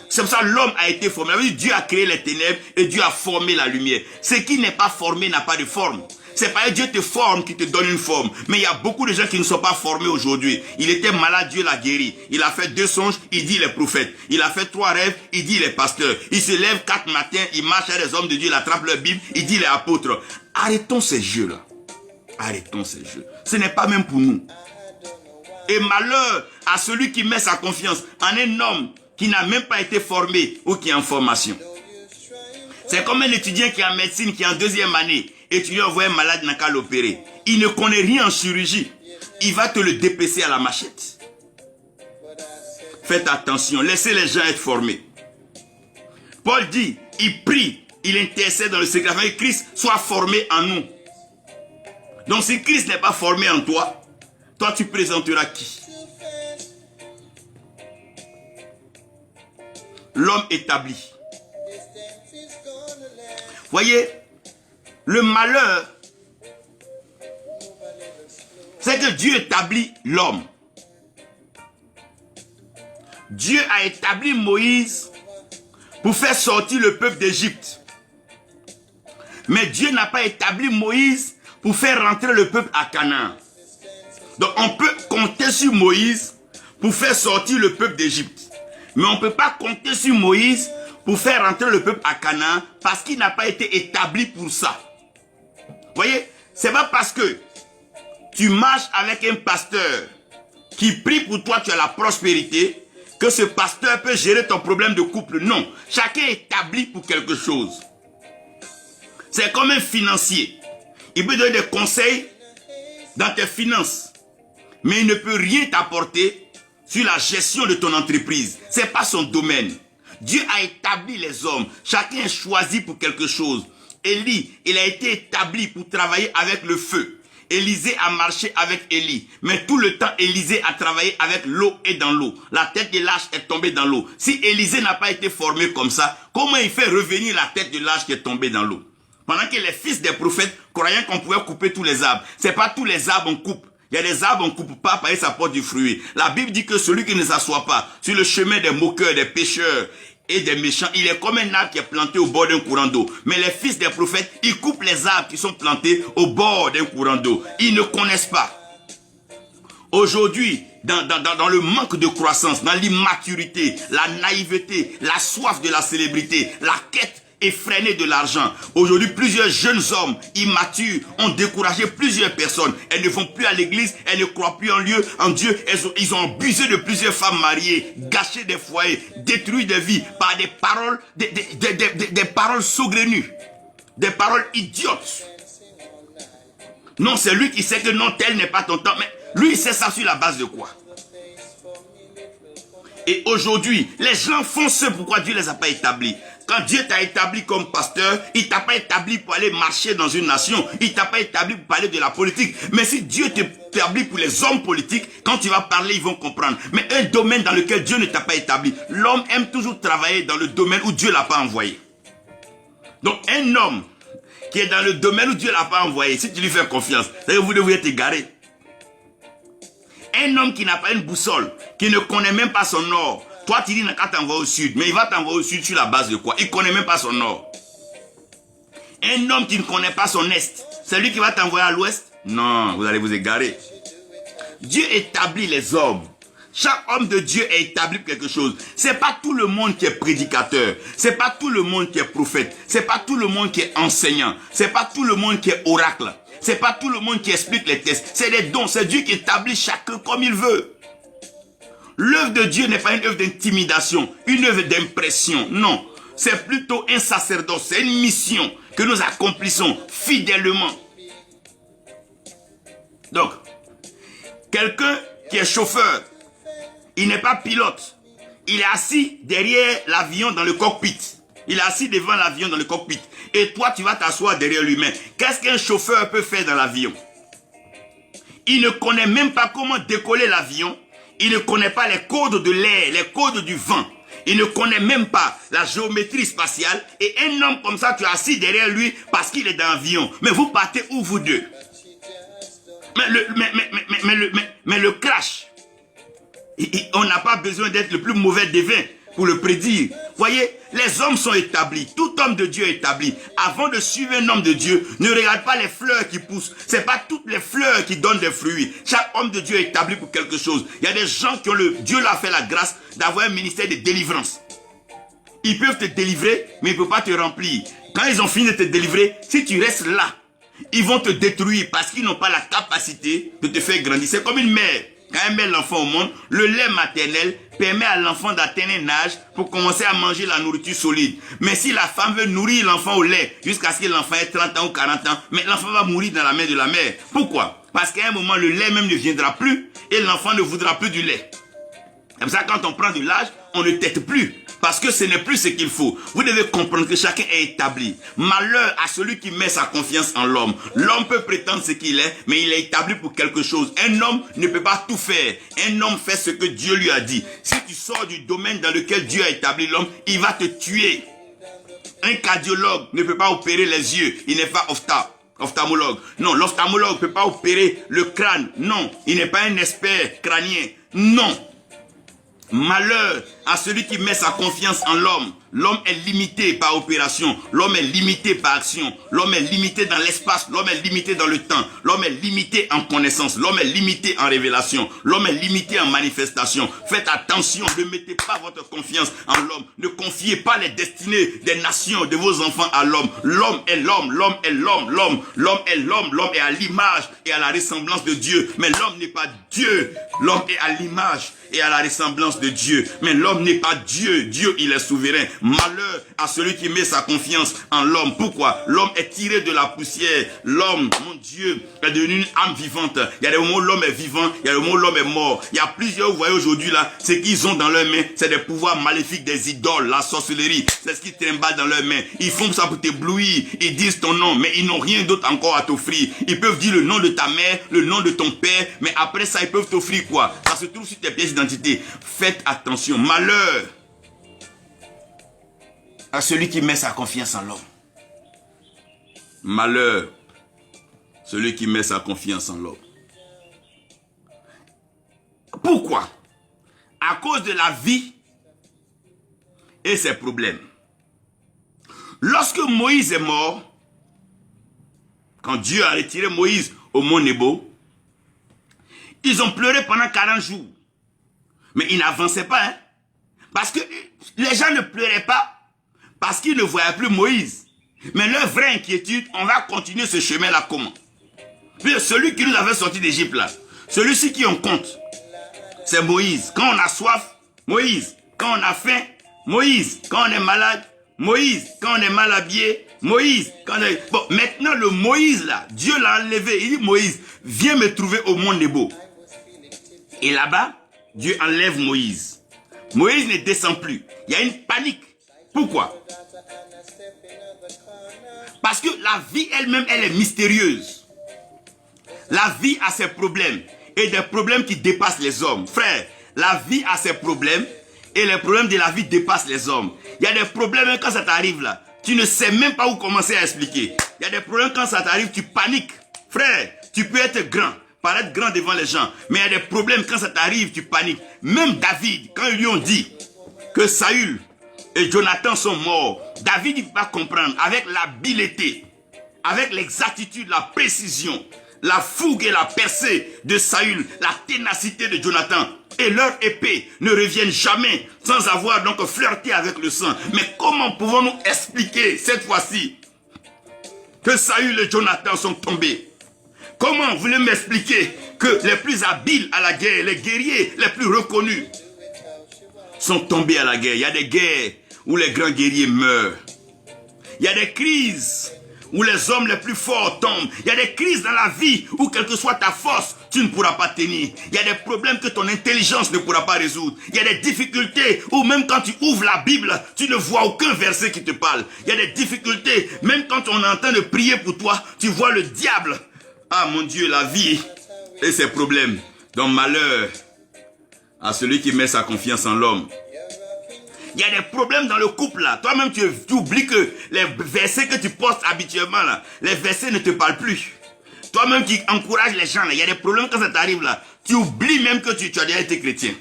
C'est pour ça que l'homme a été formé. Dieu a créé les ténèbres et Dieu a formé la lumière. Ce qui n'est pas formé n'a pas de forme. C'est pas Dieu te forme qui te donne une forme. Mais il y a beaucoup de gens qui ne sont pas formés aujourd'hui. Il était malade, Dieu l'a guéri. Il a fait 2 songes, il dit il est prophète. Il a fait 3 rêves, il dit il est pasteur. Il se lève 4 matins, il marche avec les hommes de Dieu, il attrape leur Bible, il dit il est apôtre. Arrêtons ces jeux-là. Arrêtons ces jeux. Ce n'est pas même pour nous. Et malheur à celui qui met sa confiance en un homme qui n'a même pas été formé ou qui est en formation. C'est comme un étudiant qui est en médecine, qui est en 2e année, et tu lui envoies un malade, n'a qu'à l'opérer. Il ne connaît rien en chirurgie. Il va te le dépecer à la machette. Faites attention, laissez les gens être formés. Paul dit, il prie, il intercède dans le secret afin que Christ soit formé en nous. Donc si Christ n'est pas formé en toi, toi tu présenteras qui? l'homme établi. Voyez, le malheur, c'est que Dieu établit l'homme. Dieu a établi Moïse pour faire sortir le peuple d'Égypte. Mais Dieu n'a pas établi Moïse pour faire rentrer le peuple à Canaan. Donc on peut compter sur Moïse pour faire sortir le peuple d'Égypte. Mais on ne peut pas compter sur Moïse pour faire rentrer le peuple à Canaan parce qu'il n'a pas été établi pour ça. Vous voyez, c'est pas parce que tu marches avec un pasteur qui prie pour toi, tu as la prospérité, que ce pasteur peut gérer ton problème de couple. Non, chacun est établi pour quelque chose. C'est comme un financier. Il peut donner des conseils dans tes finances, mais il ne peut rien t'apporter sur la gestion de ton entreprise. Ce n'est pas son domaine. Dieu a établi les hommes. Chacun est choisi pour quelque chose. Élie, il a été établi pour travailler avec le feu. Élisée a marché avec Élie. Mais tout le temps, Élisée a travaillé avec l'eau et dans l'eau. La tête de l'âge est tombée dans l'eau. Si Élisée n'a pas été formé comme ça, comment il fait revenir la tête de l'âge qui est tombée dans l'eau? Pendant que les fils des prophètes croyaient qu'on pouvait couper tous les arbres. Ce n'est pas tous les arbres on coupe. Il y a des arbres on ne coupe pas parce que ça porte du fruit. La Bible dit que celui qui ne s'assoit pas sur le chemin des moqueurs, des pécheurs et des méchants, il est comme un arbre qui est planté au bord d'un courant d'eau. Mais les fils des prophètes, ils coupent les arbres qui sont plantés au bord d'un courant d'eau. Ils ne connaissent pas. Aujourd'hui, dans le manque de croissance, dans l'immaturité, la naïveté, la soif de la célébrité, la quête effrénée de l'argent. Aujourd'hui, plusieurs jeunes hommes immatures ont découragé plusieurs personnes. Elles ne vont plus à l'église, elles ne croient plus en Dieu. Ils ont abusé de plusieurs femmes mariées, gâché des foyers, détruit des vies par des paroles, des paroles saugrenues, des paroles idiotes. Non, c'est lui qui sait que non, tel n'est pas ton temps. Mais lui, il sait ça sur la base de quoi? Et aujourd'hui, les gens font ce pourquoi Dieu ne les a pas établis. Quand Dieu t'a établi comme pasteur, il ne t'a pas établi pour aller marcher dans une nation. Il ne t'a pas établi pour parler de la politique. Mais si Dieu t'établit pour les hommes politiques, quand tu vas parler, ils vont comprendre. Mais un domaine dans lequel Dieu ne t'a pas établi, l'homme aime toujours travailler dans le domaine où Dieu ne l'a pas envoyé. Donc un homme qui est dans le domaine où Dieu ne l'a pas envoyé, si tu lui fais confiance, c'est que vous devriez être égaré. Un homme qui n'a pas une boussole, qui ne connaît même pas son nord, toi tu dis qu'à t'envoyer au sud, mais il va t'envoyer au sud sur la base de quoi? Il ne connaît même pas son nord. Un homme qui ne connaît pas son est, c'est lui qui va t'envoyer à l'ouest? Non, vous allez vous égarer. Dieu établit les hommes. Chaque homme de Dieu est établi pour quelque chose. Ce n'est pas tout le monde qui est prédicateur. Ce n'est pas tout le monde qui est prophète. Ce n'est pas tout le monde qui est enseignant. Ce n'est pas tout le monde qui est oracle. Ce n'est pas tout le monde qui explique les textes. C'est des dons. C'est Dieu qui établit chacun comme il veut. L'œuvre de Dieu n'est pas une œuvre d'intimidation, une œuvre d'impression. Non. C'est plutôt un sacerdoce. C'est une mission que nous accomplissons fidèlement. Donc, quelqu'un qui est chauffeur, il n'est pas pilote. Il est assis derrière l'avion dans le cockpit. Il est assis devant l'avion dans le cockpit. Et toi, tu vas t'asseoir derrière lui-même. Qu'est-ce qu'un chauffeur peut faire dans l'avion? Il ne connaît même pas comment décoller l'avion. Il ne connaît pas les codes de l'air, les codes du vent. Il ne connaît même pas la géométrie spatiale. Et un homme comme ça, tu es assis derrière lui parce qu'il est dans l'avion. Mais vous partez où vous deux? Mais le crash, on n'a pas besoin d'être le plus mauvais des vins pour le prédire. Voyez, les hommes sont établis. Tout homme de Dieu est établi. Avant de suivre un homme de Dieu, ne regarde pas les fleurs qui poussent. Ce n'est pas toutes les fleurs qui donnent des fruits. Chaque homme de Dieu est établi pour quelque chose. Il y a des gens qui ont Dieu leur a fait la grâce d'avoir un ministère de délivrance. Ils peuvent te délivrer, mais ils ne peuvent pas te remplir. Quand ils ont fini de te délivrer, si tu restes là, ils vont te détruire parce qu'ils n'ont pas la capacité de te faire grandir. C'est comme une mère. Quand elle met l'enfant au monde, le lait maternel permet à l'enfant d'atteindre un âge pour commencer à manger la nourriture solide. Mais si la femme veut nourrir l'enfant au lait jusqu'à ce que l'enfant ait 30 ans ou 40 ans, mais l'enfant va mourir dans la main de la mère. Pourquoi? Parce qu'à un moment, le lait même ne viendra plus et l'enfant ne voudra plus du lait. Comme ça, quand on prend de l'âge, on ne tète plus. Parce que ce n'est plus ce qu'il faut. Vous devez comprendre que chacun est établi. Malheur à celui qui met sa confiance en l'homme. L'homme peut prétendre ce qu'il est, mais il est établi pour quelque chose. Un homme ne peut pas tout faire. Un homme fait ce que Dieu lui a dit. Si tu sors du domaine dans lequel Dieu a établi l'homme, il va te tuer. Un cardiologue ne peut pas opérer les yeux. Il n'est pas ophtalmologue. Non, l'ophtalmologue ne peut pas opérer le crâne. Non, il n'est pas un expert crânien. Non. Malheur à celui qui met sa confiance en l'homme. L'homme est limité par opération. L'homme est limité par action. L'homme est limité dans l'espace. L'homme est limité dans le temps. L'homme est limité en connaissance. L'homme est limité en révélation. L'homme est limité en manifestation. Faites attention. Ne mettez pas votre confiance en l'homme. Ne confiez pas les destinées des nations, de vos enfants à l'homme. L'homme est l'homme. L'homme est l'homme. L'homme est l'homme. L'homme est à l'image et à la ressemblance de Dieu. Mais l'homme n'est pas Dieu. L'homme est à l'image et à la ressemblance de Dieu. Mais l'homme n'est pas Dieu. Dieu, il est souverain. Malheur à celui qui met sa confiance en l'homme. Pourquoi? L'homme est tiré de la poussière. L'homme, mon Dieu, est devenu une âme vivante. Il y a des moments où l'homme est vivant, il y a des moments où l'homme est mort. Il y a plusieurs, vous voyez aujourd'hui là, ce qu'ils ont dans leurs mains, c'est des pouvoirs maléfiques, des idoles, la sorcellerie. C'est ce qu'ils trimballent dans leurs mains. Ils font ça pour t'éblouir. Ils disent ton nom, mais ils n'ont rien d'autre encore à t'offrir. Ils peuvent dire le nom de ta mère, le nom de ton père, mais après ça, ils peuvent t'offrir quoi? Ça se trouve sur tes pièces d'identité. Faites attention. Malheur à celui qui met sa confiance en l'homme. Malheur, celui qui met sa confiance en l'homme. Pourquoi? À cause de la vie et ses problèmes. Lorsque Moïse est mort, quand Dieu a retiré Moïse au mont Nebo, ils ont pleuré pendant 40 jours. Mais ils n'avançaient pas, hein? Parce que les gens ne pleuraient pas parce qu'ils ne voyaient plus Moïse. Mais leur vraie inquiétude, on va continuer ce chemin-là comment? Puis celui qui nous avait sorti d'Égypte là, celui-ci qui on compte, c'est Moïse. Quand on a soif, Moïse. Quand on a faim, Moïse. Quand on est malade, Moïse. Quand on est mal habillé, Moïse. Bon, maintenant le Moïse là, Dieu l'a enlevé. Il dit Moïse, viens me trouver au mont Nebo. Et là-bas, Dieu enlève Moïse. Moïse ne descend plus. Il y a une panique. Pourquoi? Parce que la vie elle-même, elle est mystérieuse. La vie a ses problèmes. Et des problèmes qui dépassent les hommes. Frère, la vie a ses problèmes. Et les problèmes de la vie dépassent les hommes. Il y a des problèmes quand ça t'arrive là. Tu ne sais même pas où commencer à expliquer. Il y a des problèmes quand ça t'arrive, tu paniques. Frère, tu peux être grand, paraître grand devant les gens. Mais il y a des problèmes quand ça t'arrive, tu paniques. Même David, quand ils lui ont dit que Saül et Jonathan sont morts, David ne peut pas comprendre avec l'habileté, avec l'exactitude, la précision, la fougue et la percée de Saül, la ténacité de Jonathan. Et leur épée ne reviennent jamais sans avoir donc flirté avec le sang. Mais comment pouvons-nous expliquer cette fois-ci que Saül et Jonathan sont tombés? Comment voulez-vous m'expliquer que les plus habiles à la guerre, les guerriers les plus reconnus sont tombés à la guerre? Il y a des guerres où les grands guerriers meurent. Il y a des crises où les hommes les plus forts tombent. Il y a des crises dans la vie où quelle que soit ta force, tu ne pourras pas tenir. Il y a des problèmes que ton intelligence ne pourra pas résoudre. Il y a des difficultés où même quand tu ouvres la Bible, tu ne vois aucun verset qui te parle. Il y a des difficultés, même quand on est en train de prier pour toi, tu vois le diable. Ah mon Dieu, la vie et ses problèmes. Donc malheur à celui qui met sa confiance en l'homme. Il y a des problèmes dans le couple là. Toi-même, tu oublies que les versets que tu postes habituellement là, les versets ne te parlent plus. Toi-même qui encourages les gens là, il y a des problèmes quand ça t'arrive là. Tu oublies même que tu as déjà été chrétien.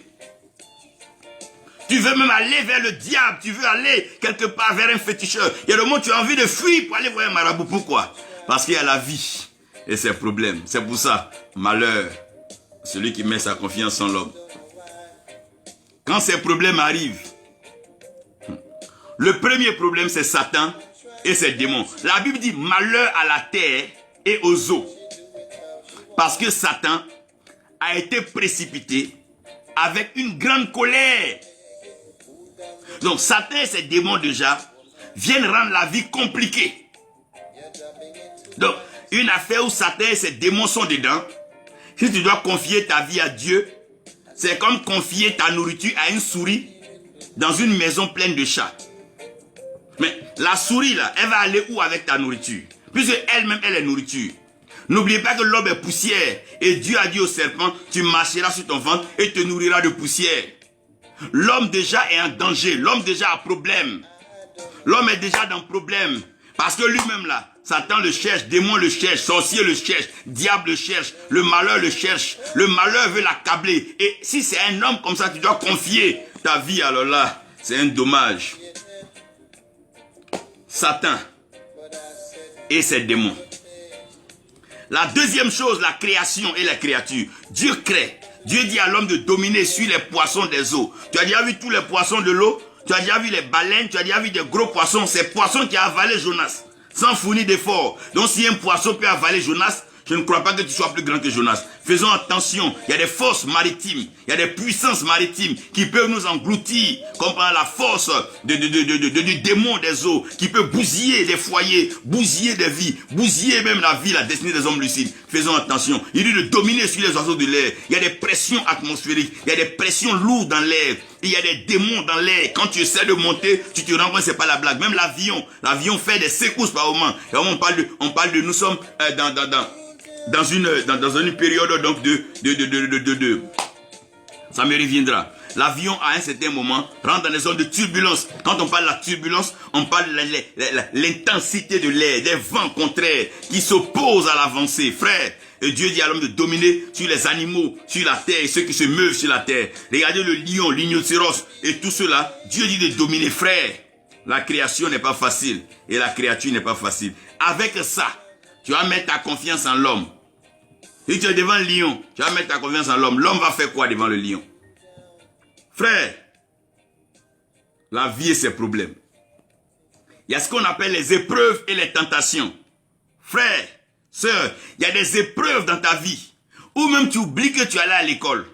Tu veux même aller vers le diable. Tu veux aller quelque part vers un féticheur. Il y a des moments où tu as envie de fuir pour aller voir un marabout. Pourquoi? Parce qu'il y a la vie et ses problèmes. C'est pour ça, malheur, celui qui met sa confiance en l'homme. Quand ces problèmes arrivent, le premier problème, c'est Satan et ses démons. La Bible dit malheur à la terre et aux eaux. Parce que Satan a été précipité avec une grande colère. Donc Satan et ses démons déjà viennent rendre la vie compliquée. Donc une affaire où Satan et ses démons sont dedans, si tu dois confier ta vie à Dieu, c'est comme confier ta nourriture à une souris dans une maison pleine de chats. Mais la souris là, elle va aller où avec ta nourriture? Puisque elle-même, elle est nourriture. N'oubliez pas que l'homme est poussière. Et Dieu a dit au serpent, tu marcheras sur ton ventre et te nourriras de poussière. L'homme déjà est en danger. L'homme déjà a problème. L'homme est déjà dans problème. Parce que lui-même là, Satan le cherche, démon le cherche, sorcier le cherche, diable le cherche, le malheur le cherche. Le malheur veut l'accabler. Et si c'est un homme comme ça, tu dois confier ta vie, alors là, c'est un dommage. Satan et ses démons. La deuxième chose, la création et les créatures. Dieu crée. Dieu dit à l'homme de dominer sur les poissons des eaux. Tu as déjà vu tous les poissons de l'eau? Tu as déjà vu les baleines? Tu as déjà vu des gros poissons? Ces poissons qui ont avalé Jonas, sans fournir d'efforts. Donc si un poisson peut avaler Jonas, je ne crois pas que tu sois plus grand que Jonas. Faisons attention, il y a des forces maritimes, il y a des puissances maritimes qui peuvent nous engloutir, comme par la force du démon des eaux, qui peut bousiller des foyers, bousiller des vies, bousiller même la vie, la destinée des hommes lucides. Faisons attention, il dit de dominer sur les oiseaux de l'air. Il y a des pressions atmosphériques, il y a des pressions lourdes dans l'air, il y a des démons dans l'air. Quand tu essaies de monter, tu te rends compte que c'est pas la blague. Même l'avion fait des secousses par moment. Et on parle de nous sommes dans une période donc ça me reviendra. L'avion à un certain moment rentre dans des zones de turbulence. Quand on parle de la turbulence, on parle de l'intensité de l'air, des vents contraires qui s'opposent à l'avancée. Frère, et Dieu dit à l'homme de dominer sur les animaux, sur la terre, et ceux qui se meuvent sur la terre. Regardez le lion, l'rhinocéros et tout cela. Dieu dit de dominer. Frère, la création n'est pas facile et la créature n'est pas facile. Avec ça, tu vas mettre ta confiance en l'homme. Si tu es devant le lion, tu vas mettre ta confiance en l'homme. L'homme va faire quoi devant le lion? Frère, la vie et ses problèmes. Il y a ce qu'on appelle les épreuves et les tentations. Frère, sœur, il y a des épreuves dans ta vie. Ou même tu oublies que tu allais à l'école.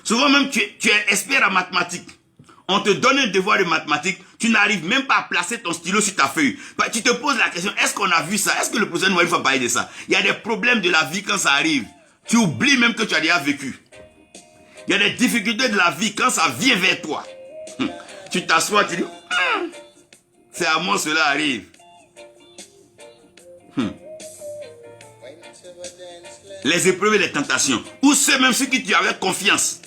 Souvent même tu es expert en mathématiques. On te donne un devoir de mathématiques, tu n'arrives même pas à placer ton stylo sur ta feuille. Tu te poses la question, est-ce qu'on a vu ça? Est-ce que le professeur Noël va parler de ça? Il y a des problèmes de la vie quand ça arrive. Tu oublies même que tu as déjà vécu. Il y a des difficultés de la vie quand ça vient vers toi. Tu t'assois, tu dis, c'est à moi cela arrive. Les épreuves et les tentations. Ou ceux même ceux qui tu avais confiance.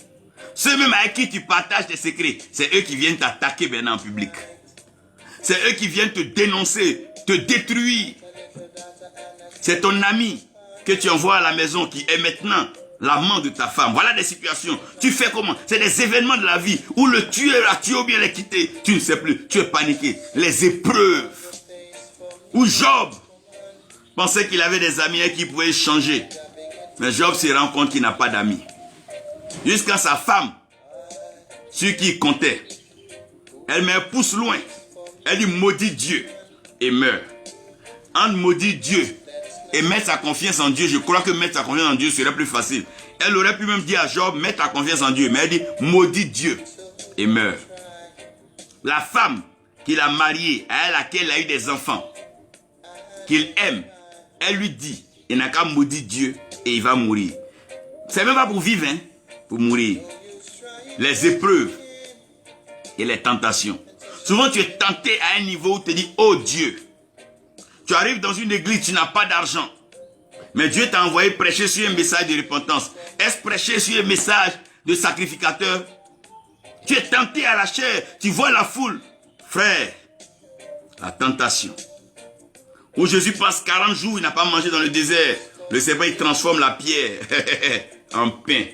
Ceux même avec qui tu partages tes secrets, c'est eux qui viennent t'attaquer maintenant en public. C'est eux qui viennent te dénoncer, te détruire. C'est ton ami que tu envoies à la maison qui est maintenant l'amant de ta femme. Voilà des situations. Tu fais comment? C'est des événements de la vie où le tueur a tué ou bien l'a quitté. Tu ne sais plus. Tu es paniqué. Les épreuves. Où Job pensait qu'il avait des amis et qu'il pouvait changer. Mais Job se rend compte qu'il n'a pas d'amis. Jusqu'à sa femme, sur qui il comptait, elle met un pouce loin. Elle dit maudit Dieu et meurt. Entre maudit Dieu et mettre sa confiance en Dieu, je crois que mettre sa confiance en Dieu serait plus facile. Elle aurait pu même dire à Job, mets ta confiance en Dieu. Mais elle dit maudit Dieu et meurt. La femme qu'il a mariée, à laquelle il a eu des enfants, qu'il aime, elle lui dit, il n'a qu'à maudire Dieu et il va mourir. C'est même pas pour vivre, hein, pour mourir. Les épreuves et les tentations. Souvent tu es tenté à un niveau où tu te dis, oh Dieu, tu arrives dans une église, tu n'as pas d'argent. Mais Dieu t'a envoyé prêcher sur un message de repentance. Est-ce prêcher sur un message de sacrificateur? Tu es tenté à la chair, tu vois la foule. Frère, la tentation. Où Jésus passe 40 jours, il n'a pas mangé dans le désert. Le serpent, il transforme la pierre en pain.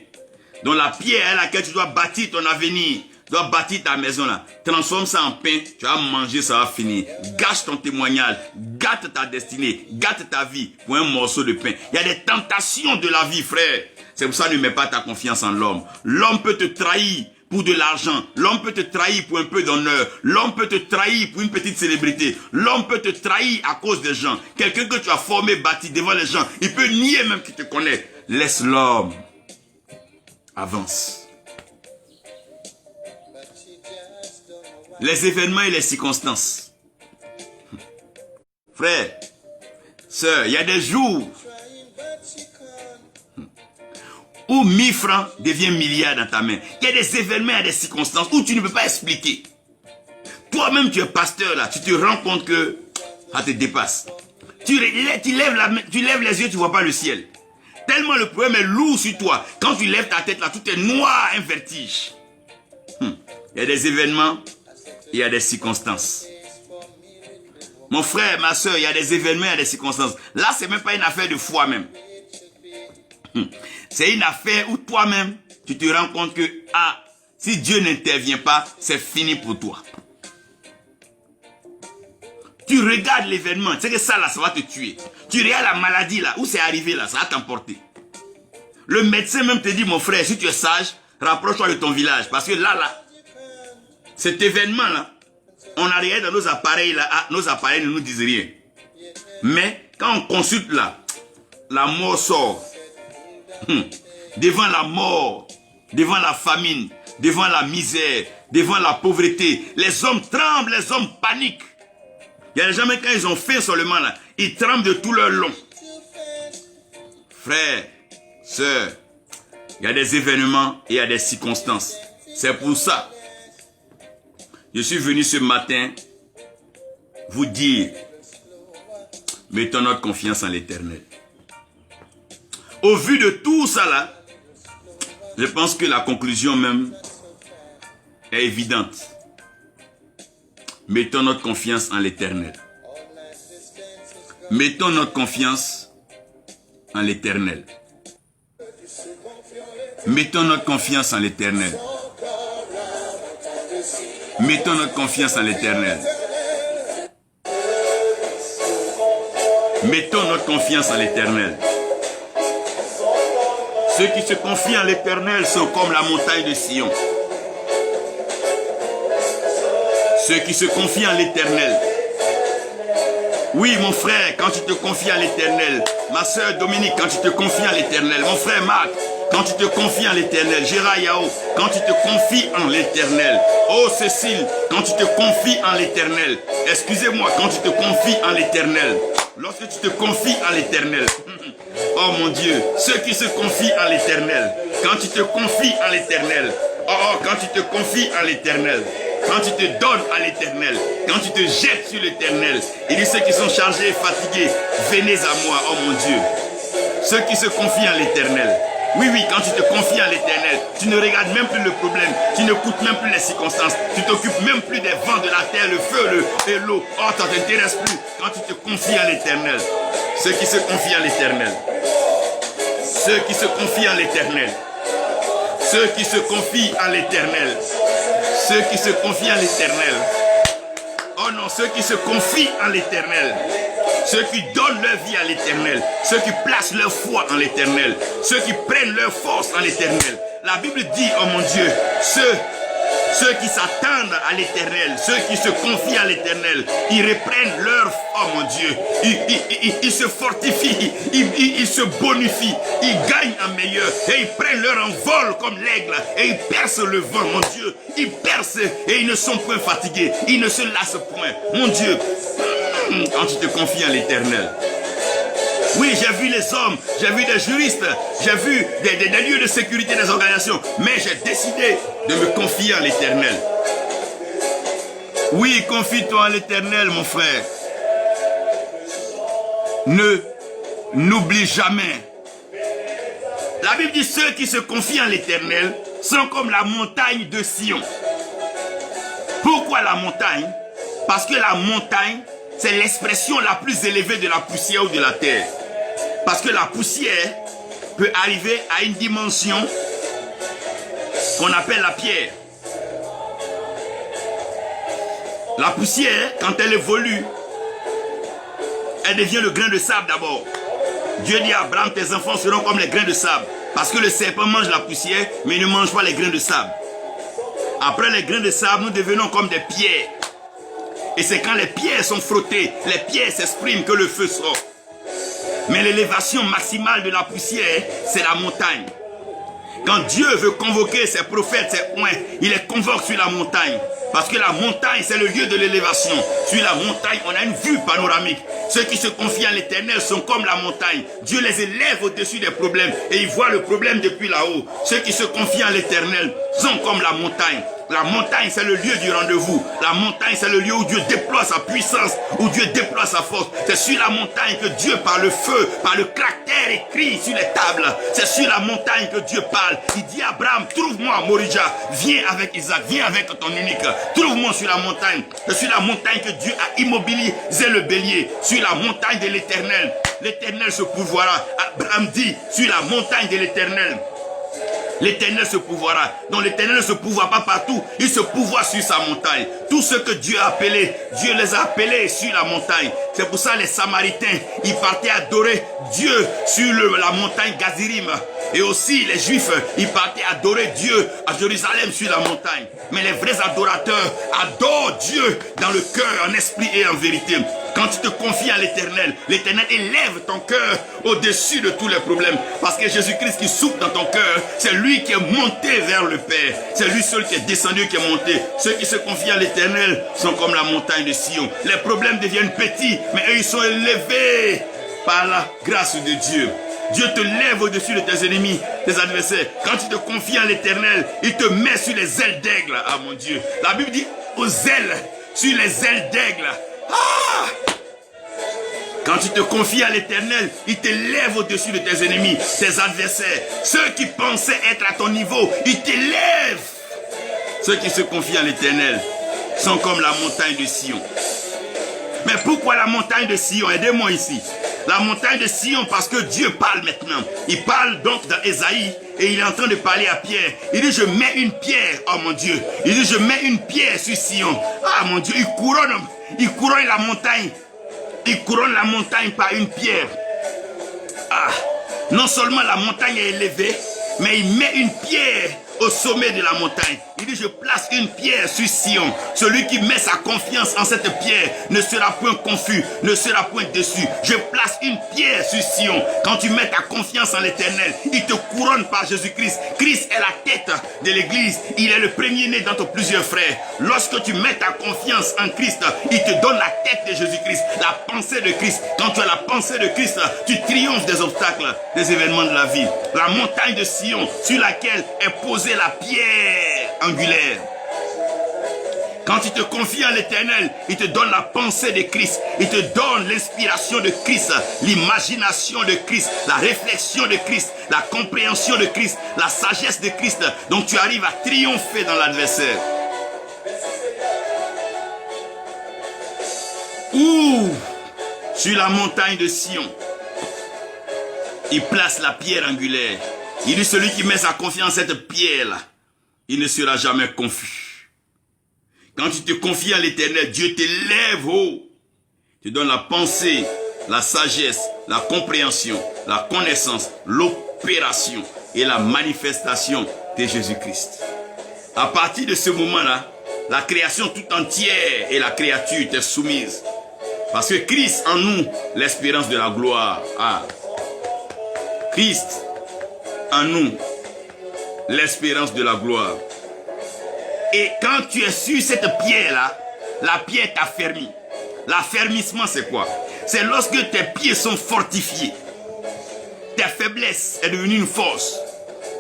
Donc la pierre à laquelle tu dois bâtir ton avenir, tu dois bâtir ta maison là. Transforme ça en pain, tu vas manger, ça va finir. Gâche ton témoignage, gâte ta destinée, gâte ta vie pour un morceau de pain. Il y a des tentations de la vie, frère. C'est pour ça que ne mets pas ta confiance en l'homme. L'homme peut te trahir pour de l'argent. L'homme peut te trahir pour un peu d'honneur. L'homme peut te trahir pour une petite célébrité. L'homme peut te trahir à cause des gens. Quelqu'un que tu as formé, bâti devant les gens. Il peut nier même qu'il te connaît. Laisse l'homme. Avance. Les événements et les circonstances. Frère, sœur, il y a des jours où 1000 francs deviennent milliards dans ta main. Il y a des événements, il y a des circonstances où tu ne peux pas expliquer. Toi-même, tu es pasteur là, tu te rends compte que ça te dépasse. Tu lèves les yeux, tu ne vois pas le ciel. Tellement le problème est lourd sur toi. Quand tu lèves ta tête là, tout est noir, un vertige. Il y a des événements, il y a des circonstances. Mon frère, ma soeur, il y a des événements, il y a des circonstances. Là, c'est même pas une affaire de foi même. C'est une affaire où toi-même, tu te rends compte que, si Dieu n'intervient pas, c'est fini pour toi. Tu regardes l'événement, tu sais que ça là, ça va te tuer. Tu regardes la maladie là, où c'est arrivé là, ça va t'emporter. Le médecin même te dit, mon frère, si tu es sage, rapproche-toi de ton village. Parce que là, cet événement là, on a regardé dans nos appareils là, nos appareils ne nous disent rien. Mais quand on consulte là, la mort sort. Devant la mort, devant la famine, devant la misère, devant la pauvreté, les hommes tremblent, les hommes paniquent. Il y a des gens, quand ils ont faim seulement là, ils tremblent de tout leur long. Frères, sœurs, il y a des événements et il y a des circonstances. C'est pour ça, je suis venu ce matin vous dire, mettons notre confiance en l'Éternel. Au vu de tout ça là, je pense que la conclusion même est évidente. Mettons notre confiance en l'Éternel. Mettons notre confiance en l'Éternel. Mettons notre confiance en l'Éternel. Mettons notre confiance en l'Éternel. Mettons notre confiance en l'Éternel. Ceux qui se confient en l'Éternel sont comme la montagne de Sion. Ceux qui se confient en l'Éternel. Oui, mon frère, quand tu te confies en l'Éternel. Ma soeur Dominique, quand tu te confies en l'Éternel. Mon frère Marc, quand tu te confies en l'Éternel. Gérard Yao, quand tu te confies en l'Éternel. Oh Cécile, quand tu te confies en l'Éternel. Excusez-moi, quand tu te confies en l'Éternel. Lorsque tu te confies en l'Éternel. Oh mon Dieu, ceux qui se confient en l'Éternel. Quand tu te confies en l'Éternel. Quand tu te confies en l'Éternel. Quand tu te donnes à l'Éternel, quand tu te jettes sur l'Éternel, il dit ceux qui sont chargés et fatigués, venez à moi, oh mon Dieu. Ceux qui se confient en l'Éternel. Oui, quand tu te confies en l'Éternel, tu ne regardes même plus le problème, tu n'écoutes même plus les circonstances, tu t'occupes même plus des vents de la terre, le feu et l'eau. Oh, ça ne t'intéresse plus quand tu te confies en l'Éternel. Ceux qui se confient en l'Éternel. Ceux qui se confient en l'Éternel. Ceux qui se confient en l'Éternel. Ceux qui se confient en l'Éternel. Oh non, ceux qui se confient en l'Éternel. Ceux qui donnent leur vie à l'Éternel. Ceux qui placent leur foi en l'Éternel. Ceux qui prennent leur force en l'Éternel. La Bible dit, oh mon Dieu, ceux qui s'attendent à l'Éternel, ceux qui se confient à l'Éternel, ils reprennent leur, oh mon Dieu, ils se fortifient, ils se bonifient, ils gagnent en meilleur et ils prennent leur envol comme l'aigle et ils percent le vent, mon Dieu, ils percent et ils ne sont point fatigués, ils ne se lassent point, mon Dieu, quand tu te confies à l'Éternel. Oui, j'ai vu les hommes, j'ai vu des juristes, j'ai vu des lieux de sécurité des organisations, mais j'ai décidé de me confier à l'Éternel. Oui, confie-toi à l'Éternel, mon frère. N'oublie jamais. La Bible dit ceux qui se confient en l'Éternel sont comme la montagne de Sion. Pourquoi la montagne? Parce que la montagne, c'est l'expression la plus élevée de la poussière ou de la terre. Parce que la poussière peut arriver à une dimension qu'on appelle la pierre. La poussière, quand elle évolue, elle devient le grain de sable d'abord. Dieu dit à Abraham, tes enfants seront comme les grains de sable. Parce que le serpent mange la poussière, mais il ne mange pas les grains de sable. Après les grains de sable, nous devenons comme des pierres. Et c'est quand les pierres sont frottées, les pierres s'expriment que le feu sort. Mais l'élévation maximale de la poussière, c'est la montagne. Quand Dieu veut convoquer ses prophètes, ses oints, il les convoque sur la montagne. Parce que la montagne, c'est le lieu de l'élévation. Sur la montagne, on a une vue panoramique. Ceux qui se confient à l'Éternel sont comme la montagne. Dieu les élève au-dessus des problèmes et ils voient le problème depuis là-haut. Ceux qui se confient à l'Éternel sont comme la montagne. La montagne, c'est le lieu du rendez-vous. La montagne, c'est le lieu où Dieu déploie sa puissance, où Dieu déploie sa force. C'est sur la montagne que Dieu, par le feu, par le caractère écrit sur les tables. C'est sur la montagne que Dieu parle. Il dit à Abraham, trouve-moi Morija, viens avec Isaac, viens avec ton unique. Trouve-moi sur la montagne. C'est sur la montagne que Dieu a immobilisé le bélier. Sur la montagne de l'Éternel. L'Éternel se pourvoira. Abraham dit, sur la montagne de l'Éternel. L'Éternel se pourvoira. Donc l'Éternel ne se pourvoit pas partout. Il se pourvoit sur sa montagne. Tous ceux que Dieu a appelés, Dieu les a appelés sur la montagne. C'est pour ça les Samaritains, ils partaient adorer Dieu sur la montagne Gazirim. Et aussi les Juifs, ils partaient adorer Dieu à Jérusalem sur la montagne. Mais les vrais adorateurs adorent Dieu dans le cœur, en esprit et en vérité. Quand tu te confies à l'Éternel, l'Éternel élève ton cœur au-dessus de tous les problèmes. Parce que Jésus-Christ qui souffle dans ton cœur, c'est lui qui est monté vers le Père. C'est lui seul qui est descendu, qui est monté. Ceux qui se confient à l'Éternel sont comme la montagne de Sion. Les problèmes deviennent petits, mais eux ils sont élevés par la grâce de Dieu. Dieu te lève au-dessus de tes ennemis, tes adversaires. Quand tu te confies à l'Éternel, il te met sur les ailes d'aigle. Ah mon Dieu. La Bible dit aux ailes, sur les ailes d'aigle. Ah! Quand tu te confies à l'Éternel, il te lève au-dessus de tes ennemis, tes adversaires. Ceux qui pensaient être à ton niveau, il t'élève. Ceux qui se confient à l'Éternel sont comme la montagne de Sion. Mais pourquoi la montagne de Sion? Aidez-moi ici. La montagne de Sion, parce que Dieu parle maintenant. Il parle donc dans Ésaïe et il est en train de parler à Pierre. Il dit, je mets une pierre, oh mon Dieu. Il dit, je mets une pierre sur Sion. Ah mon Dieu, il couronne la montagne. Il couronne la montagne par une pierre. Ah, non seulement la montagne est élevée, mais il met une pierre au sommet de la montagne. Il dit, je place une pierre sur Sion. Celui qui met sa confiance en cette pierre ne sera point confus, ne sera point déçu. Je place une pierre sur Sion. Quand tu mets ta confiance en l'Éternel, il te couronne par Jésus-Christ. Christ est la tête de l'Église. Il est le premier-né d'entre plusieurs frères. Lorsque tu mets ta confiance en Christ, il te donne la tête de Jésus-Christ, la pensée de Christ. Quand tu as la pensée de Christ, tu triomphes des obstacles, des événements de la vie. La montagne de Sion sur laquelle est posée la pierre angulaire. Quand tu te confies à l'Éternel, il te donne la pensée de Christ, il te donne l'inspiration de Christ, l'imagination de Christ, la réflexion de Christ, la compréhension de Christ, la sagesse de Christ. Donc tu arrives à triompher dans l'adversaire. Ou sur la montagne de Sion, il place la pierre angulaire. Il dit, celui qui met sa confiance en cette pierre-là, il ne sera jamais confus. Quand tu te confies à l'Éternel, Dieu t'élève haut. Tu donnes la pensée, la sagesse, la compréhension, la connaissance, l'opération et la manifestation de Jésus-Christ. À partir de ce moment-là, la création tout entière et la créature t'est soumise. Parce que Christ en nous, l'espérance de la gloire. Ah. Christ en nous, l'espérance de la gloire. Et quand tu es sur cette pierre-là, la pierre t'affermit. L'affermissement, c'est quoi? C'est lorsque tes pieds sont fortifiés. Ta faiblesse est devenue une force.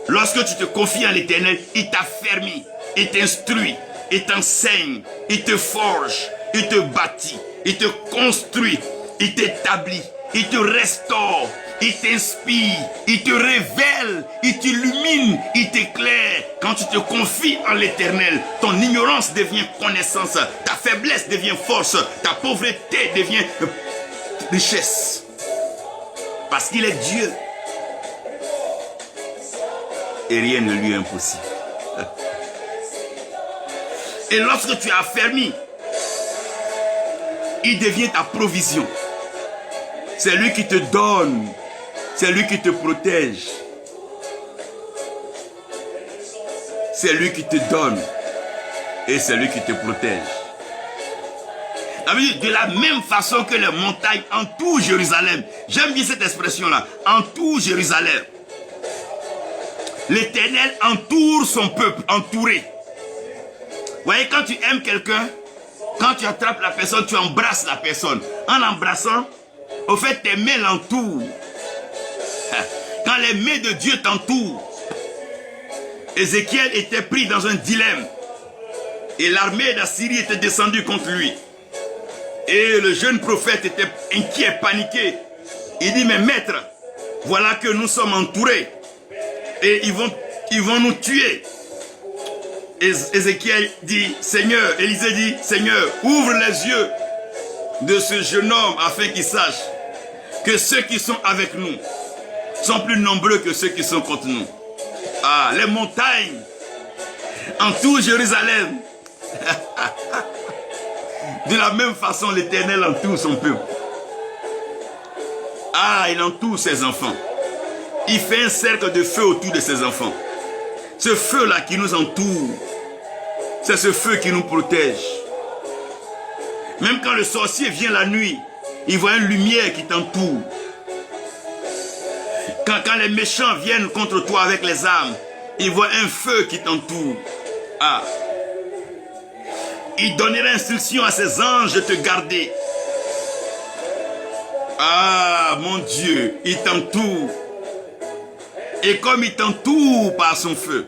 Lorsque tu te confies à l'Éternel, il t'affermit, il t'instruit, il t'enseigne, il te forge, il te bâtit, il te construit, il t'établit, il te restaure, il t'inspire, il te révèle, il t'illumine, il t'éclaire. Quand tu te confies en l'Éternel, ton ignorance devient connaissance, ta faiblesse devient force, ta pauvreté devient richesse. Parce qu'il est Dieu. Et rien ne lui est impossible. Et lorsque tu es affermi, il devient ta provision. C'est lui qui te donne. C'est lui qui te protège. C'est lui qui te donne. Et c'est lui qui te protège. De la même façon que les montagnes entourent Jérusalem. J'aime bien cette expression-là. Entoure Jérusalem. L'Éternel entoure son peuple, entouré. voyez, quand tu aimes quelqu'un, quand tu attrapes la personne, tu embrasses la personne. En l'embrassant, au fait, tes mains l'entourent. Quand les mains de Dieu t'entourent, Ézéchiel était pris dans un dilemme. Et l'armée d'Assyrie était descendue contre lui. Et le jeune prophète était inquiet, paniqué. Il dit, mais maître, voilà que nous sommes entourés. Et ils vont nous tuer. Ézéchiel dit, Seigneur, Élisée dit, Seigneur, ouvre les yeux de ce jeune homme afin qu'il sache que ceux qui sont avec nous sont plus nombreux que ceux qui sont contre nous. Ah, les montagnes entourent Jérusalem. De la même façon, l'Éternel entoure son peuple. Ah, il entoure ses enfants. Il fait un cercle de feu autour de ses enfants. Ce feu-là qui nous entoure, c'est ce feu qui nous protège. Même quand le sorcier vient la nuit, il voit une lumière qui t'entoure. Quand les méchants viennent contre toi avec les armes, il voit un feu qui t'entoure. Ah. Il donnera instruction à ses anges de te garder. Ah, mon Dieu, il t'entoure. Et comme il t'entoure par son feu,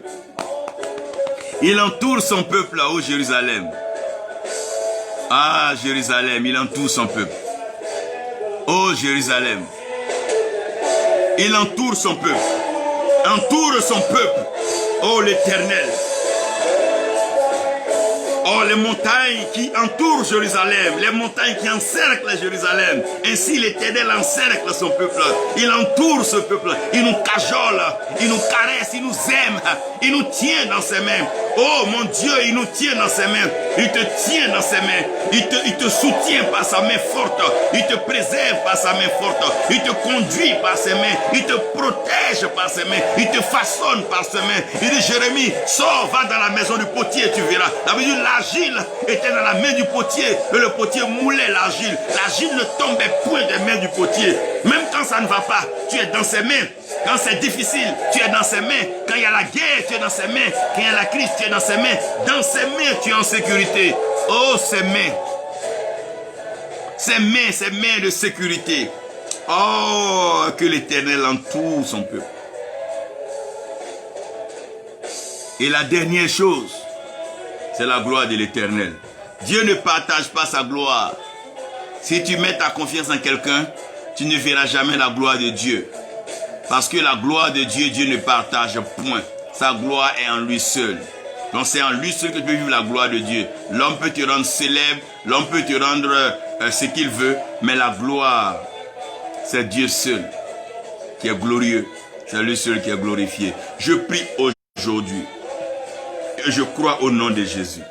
il entoure son peuple là, ô Jérusalem. Ah, Jérusalem, il entoure son peuple. Oh, Jérusalem. Il entoure son peuple. Entoure son peuple. Oh, l'Éternel. Oh, les montagnes qui entourent Jérusalem, les montagnes qui encerclent Jérusalem. Ainsi, l'Éternel encercle son peuple. Il entoure ce peuple. Il nous cajole, il nous caresse, il nous aime. Il nous tient dans ses mains. Oh, mon Dieu, il nous tient dans ses mains. Il te tient dans ses mains. Il te soutient par sa main forte. Il te préserve par sa main forte. Il te conduit par ses mains. Il te protège par ses mains. Il te façonne par ses mains. Il dit, Jérémie, sors, va dans la maison du potier, tu verras. Ça veut dire, l'argile était dans la main du potier et le potier moulait l'argile. L'argile ne tombait point des mains du potier. Même quand ça ne va pas, tu es dans ses mains. Quand c'est difficile, tu es dans ses mains. Quand il y a la guerre, tu es dans ses mains. Quand il y a la crise, tu es dans ses mains. Dans ses mains, tu es en sécurité. Oh, ses mains. Ses mains de sécurité. Oh, que l'Éternel entoure son peuple. Et la dernière chose, c'est la gloire de l'Éternel. Dieu ne partage pas sa gloire. Si tu mets ta confiance en quelqu'un, tu ne verras jamais la gloire de Dieu. Parce que la gloire de Dieu, Dieu ne partage point. Sa gloire est en lui seul. Donc c'est en lui seul que tu peux vivre la gloire de Dieu. L'homme peut te rendre célèbre, l'homme peut te rendre ce qu'il veut, mais la gloire, c'est Dieu seul qui est glorieux. C'est lui seul qui est glorifié. Je prie aujourd'hui, et je crois au nom de Jésus,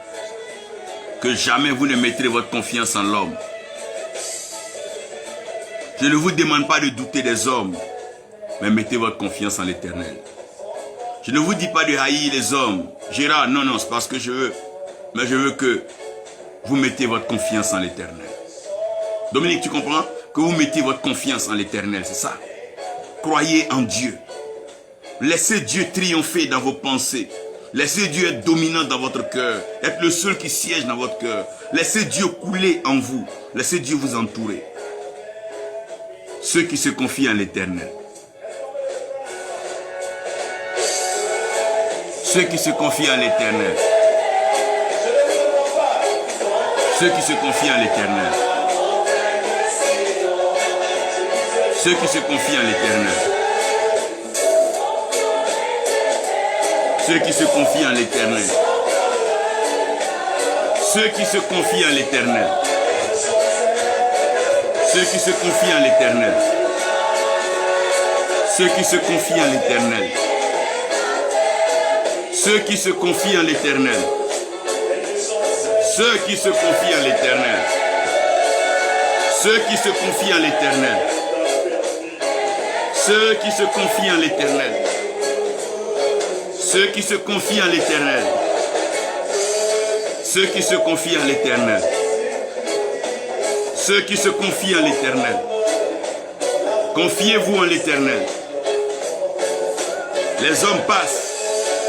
que jamais vous ne mettrez votre confiance en l'homme. Je ne vous demande pas de douter des hommes, mais mettez votre confiance en l'Éternel. Je ne vous dis pas de haïr les hommes. Gérard, non, c'est parce que je veux. Mais je veux que vous mettez votre confiance en l'Éternel. Dominique, tu comprends? Que vous mettez votre confiance en l'Éternel, c'est ça. Croyez en Dieu. Laissez Dieu triompher dans vos pensées. Laissez Dieu être dominant dans votre cœur. Être le seul qui siège dans votre cœur. Laissez Dieu couler en vous. Laissez Dieu vous entourer. Ceux qui se confient en l'Éternel. Ceux qui se confient en l'Éternel. Ceux qui se confient en l'Éternel. Ceux qui se confient en l'Éternel. Ceux qui se confient en l'Éternel. Ceux qui se confient en l'Éternel. Ceux qui se confient en l'Éternel. Ceux qui se confient en l'Éternel. Ceux qui se confient en l'Éternel. Ceux qui se confient en l'Éternel. Ceux qui se confient en l'Éternel. Ceux qui se confient en l'Éternel. Ceux qui se confient en l'Éternel. Ceux qui se confient en l'Éternel. Ceux qui se confient en l'Éternel. Confiez-vous en l'Éternel. Les hommes passent.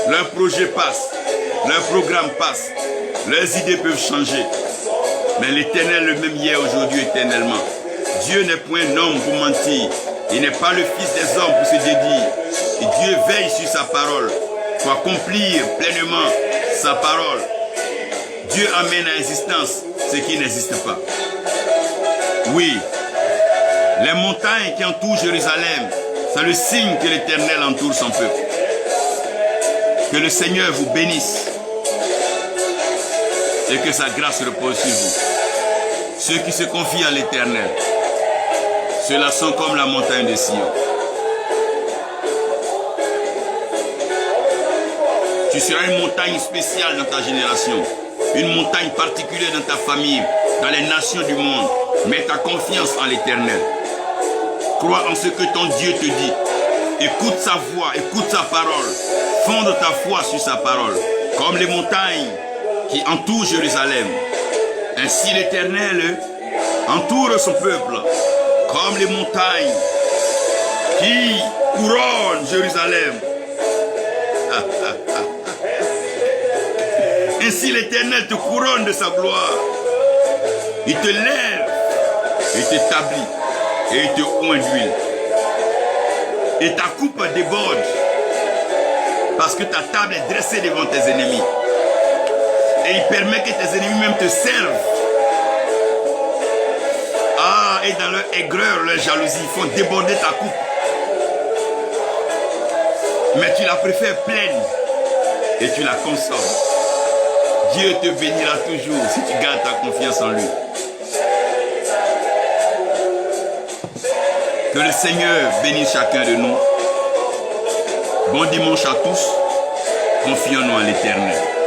Leurs projets passent, leurs programmes passent, Leurs idées peuvent changer. Mais l'Éternel le même hier, aujourd'hui, éternellement. Dieu n'est point un homme pour mentir. Il n'est pas le fils des hommes pour se dédire. Et Dieu veille sur sa parole pour accomplir pleinement sa parole. Dieu amène à l'existence ce qui n'existe pas. Oui, les montagnes qui entourent Jérusalem, c'est le signe que l'Éternel entoure son peuple. Que le Seigneur vous bénisse et que sa grâce repose sur vous. Ceux qui se confient en l'Éternel, ceux-là sont comme la montagne de Sion. Tu seras une montagne spéciale dans ta génération, une montagne particulière dans ta famille, dans les nations du monde. Mets ta confiance en l'Éternel. Crois en ce que ton Dieu te dit. Écoute sa voix, écoute sa parole. Fonde ta foi sur sa parole, comme les montagnes qui entourent Jérusalem. Ainsi l'Éternel entoure son peuple, comme les montagnes qui couronnent Jérusalem. Ainsi l'Éternel te couronne de sa gloire. Il te lève, il t'établit et il te oint d'huile. Et ta coupe déborde parce que ta table est dressée devant tes ennemis. Et il permet que tes ennemis même te servent. Ah, et dans leur aigreur, leur jalousie, ils font déborder ta coupe. Mais tu la préfères pleine et tu la consommes. Dieu te bénira toujours si tu gardes ta confiance en lui. Que le Seigneur bénisse chacun de nous. Bon dimanche à tous. Confions-nous en l'Éternel.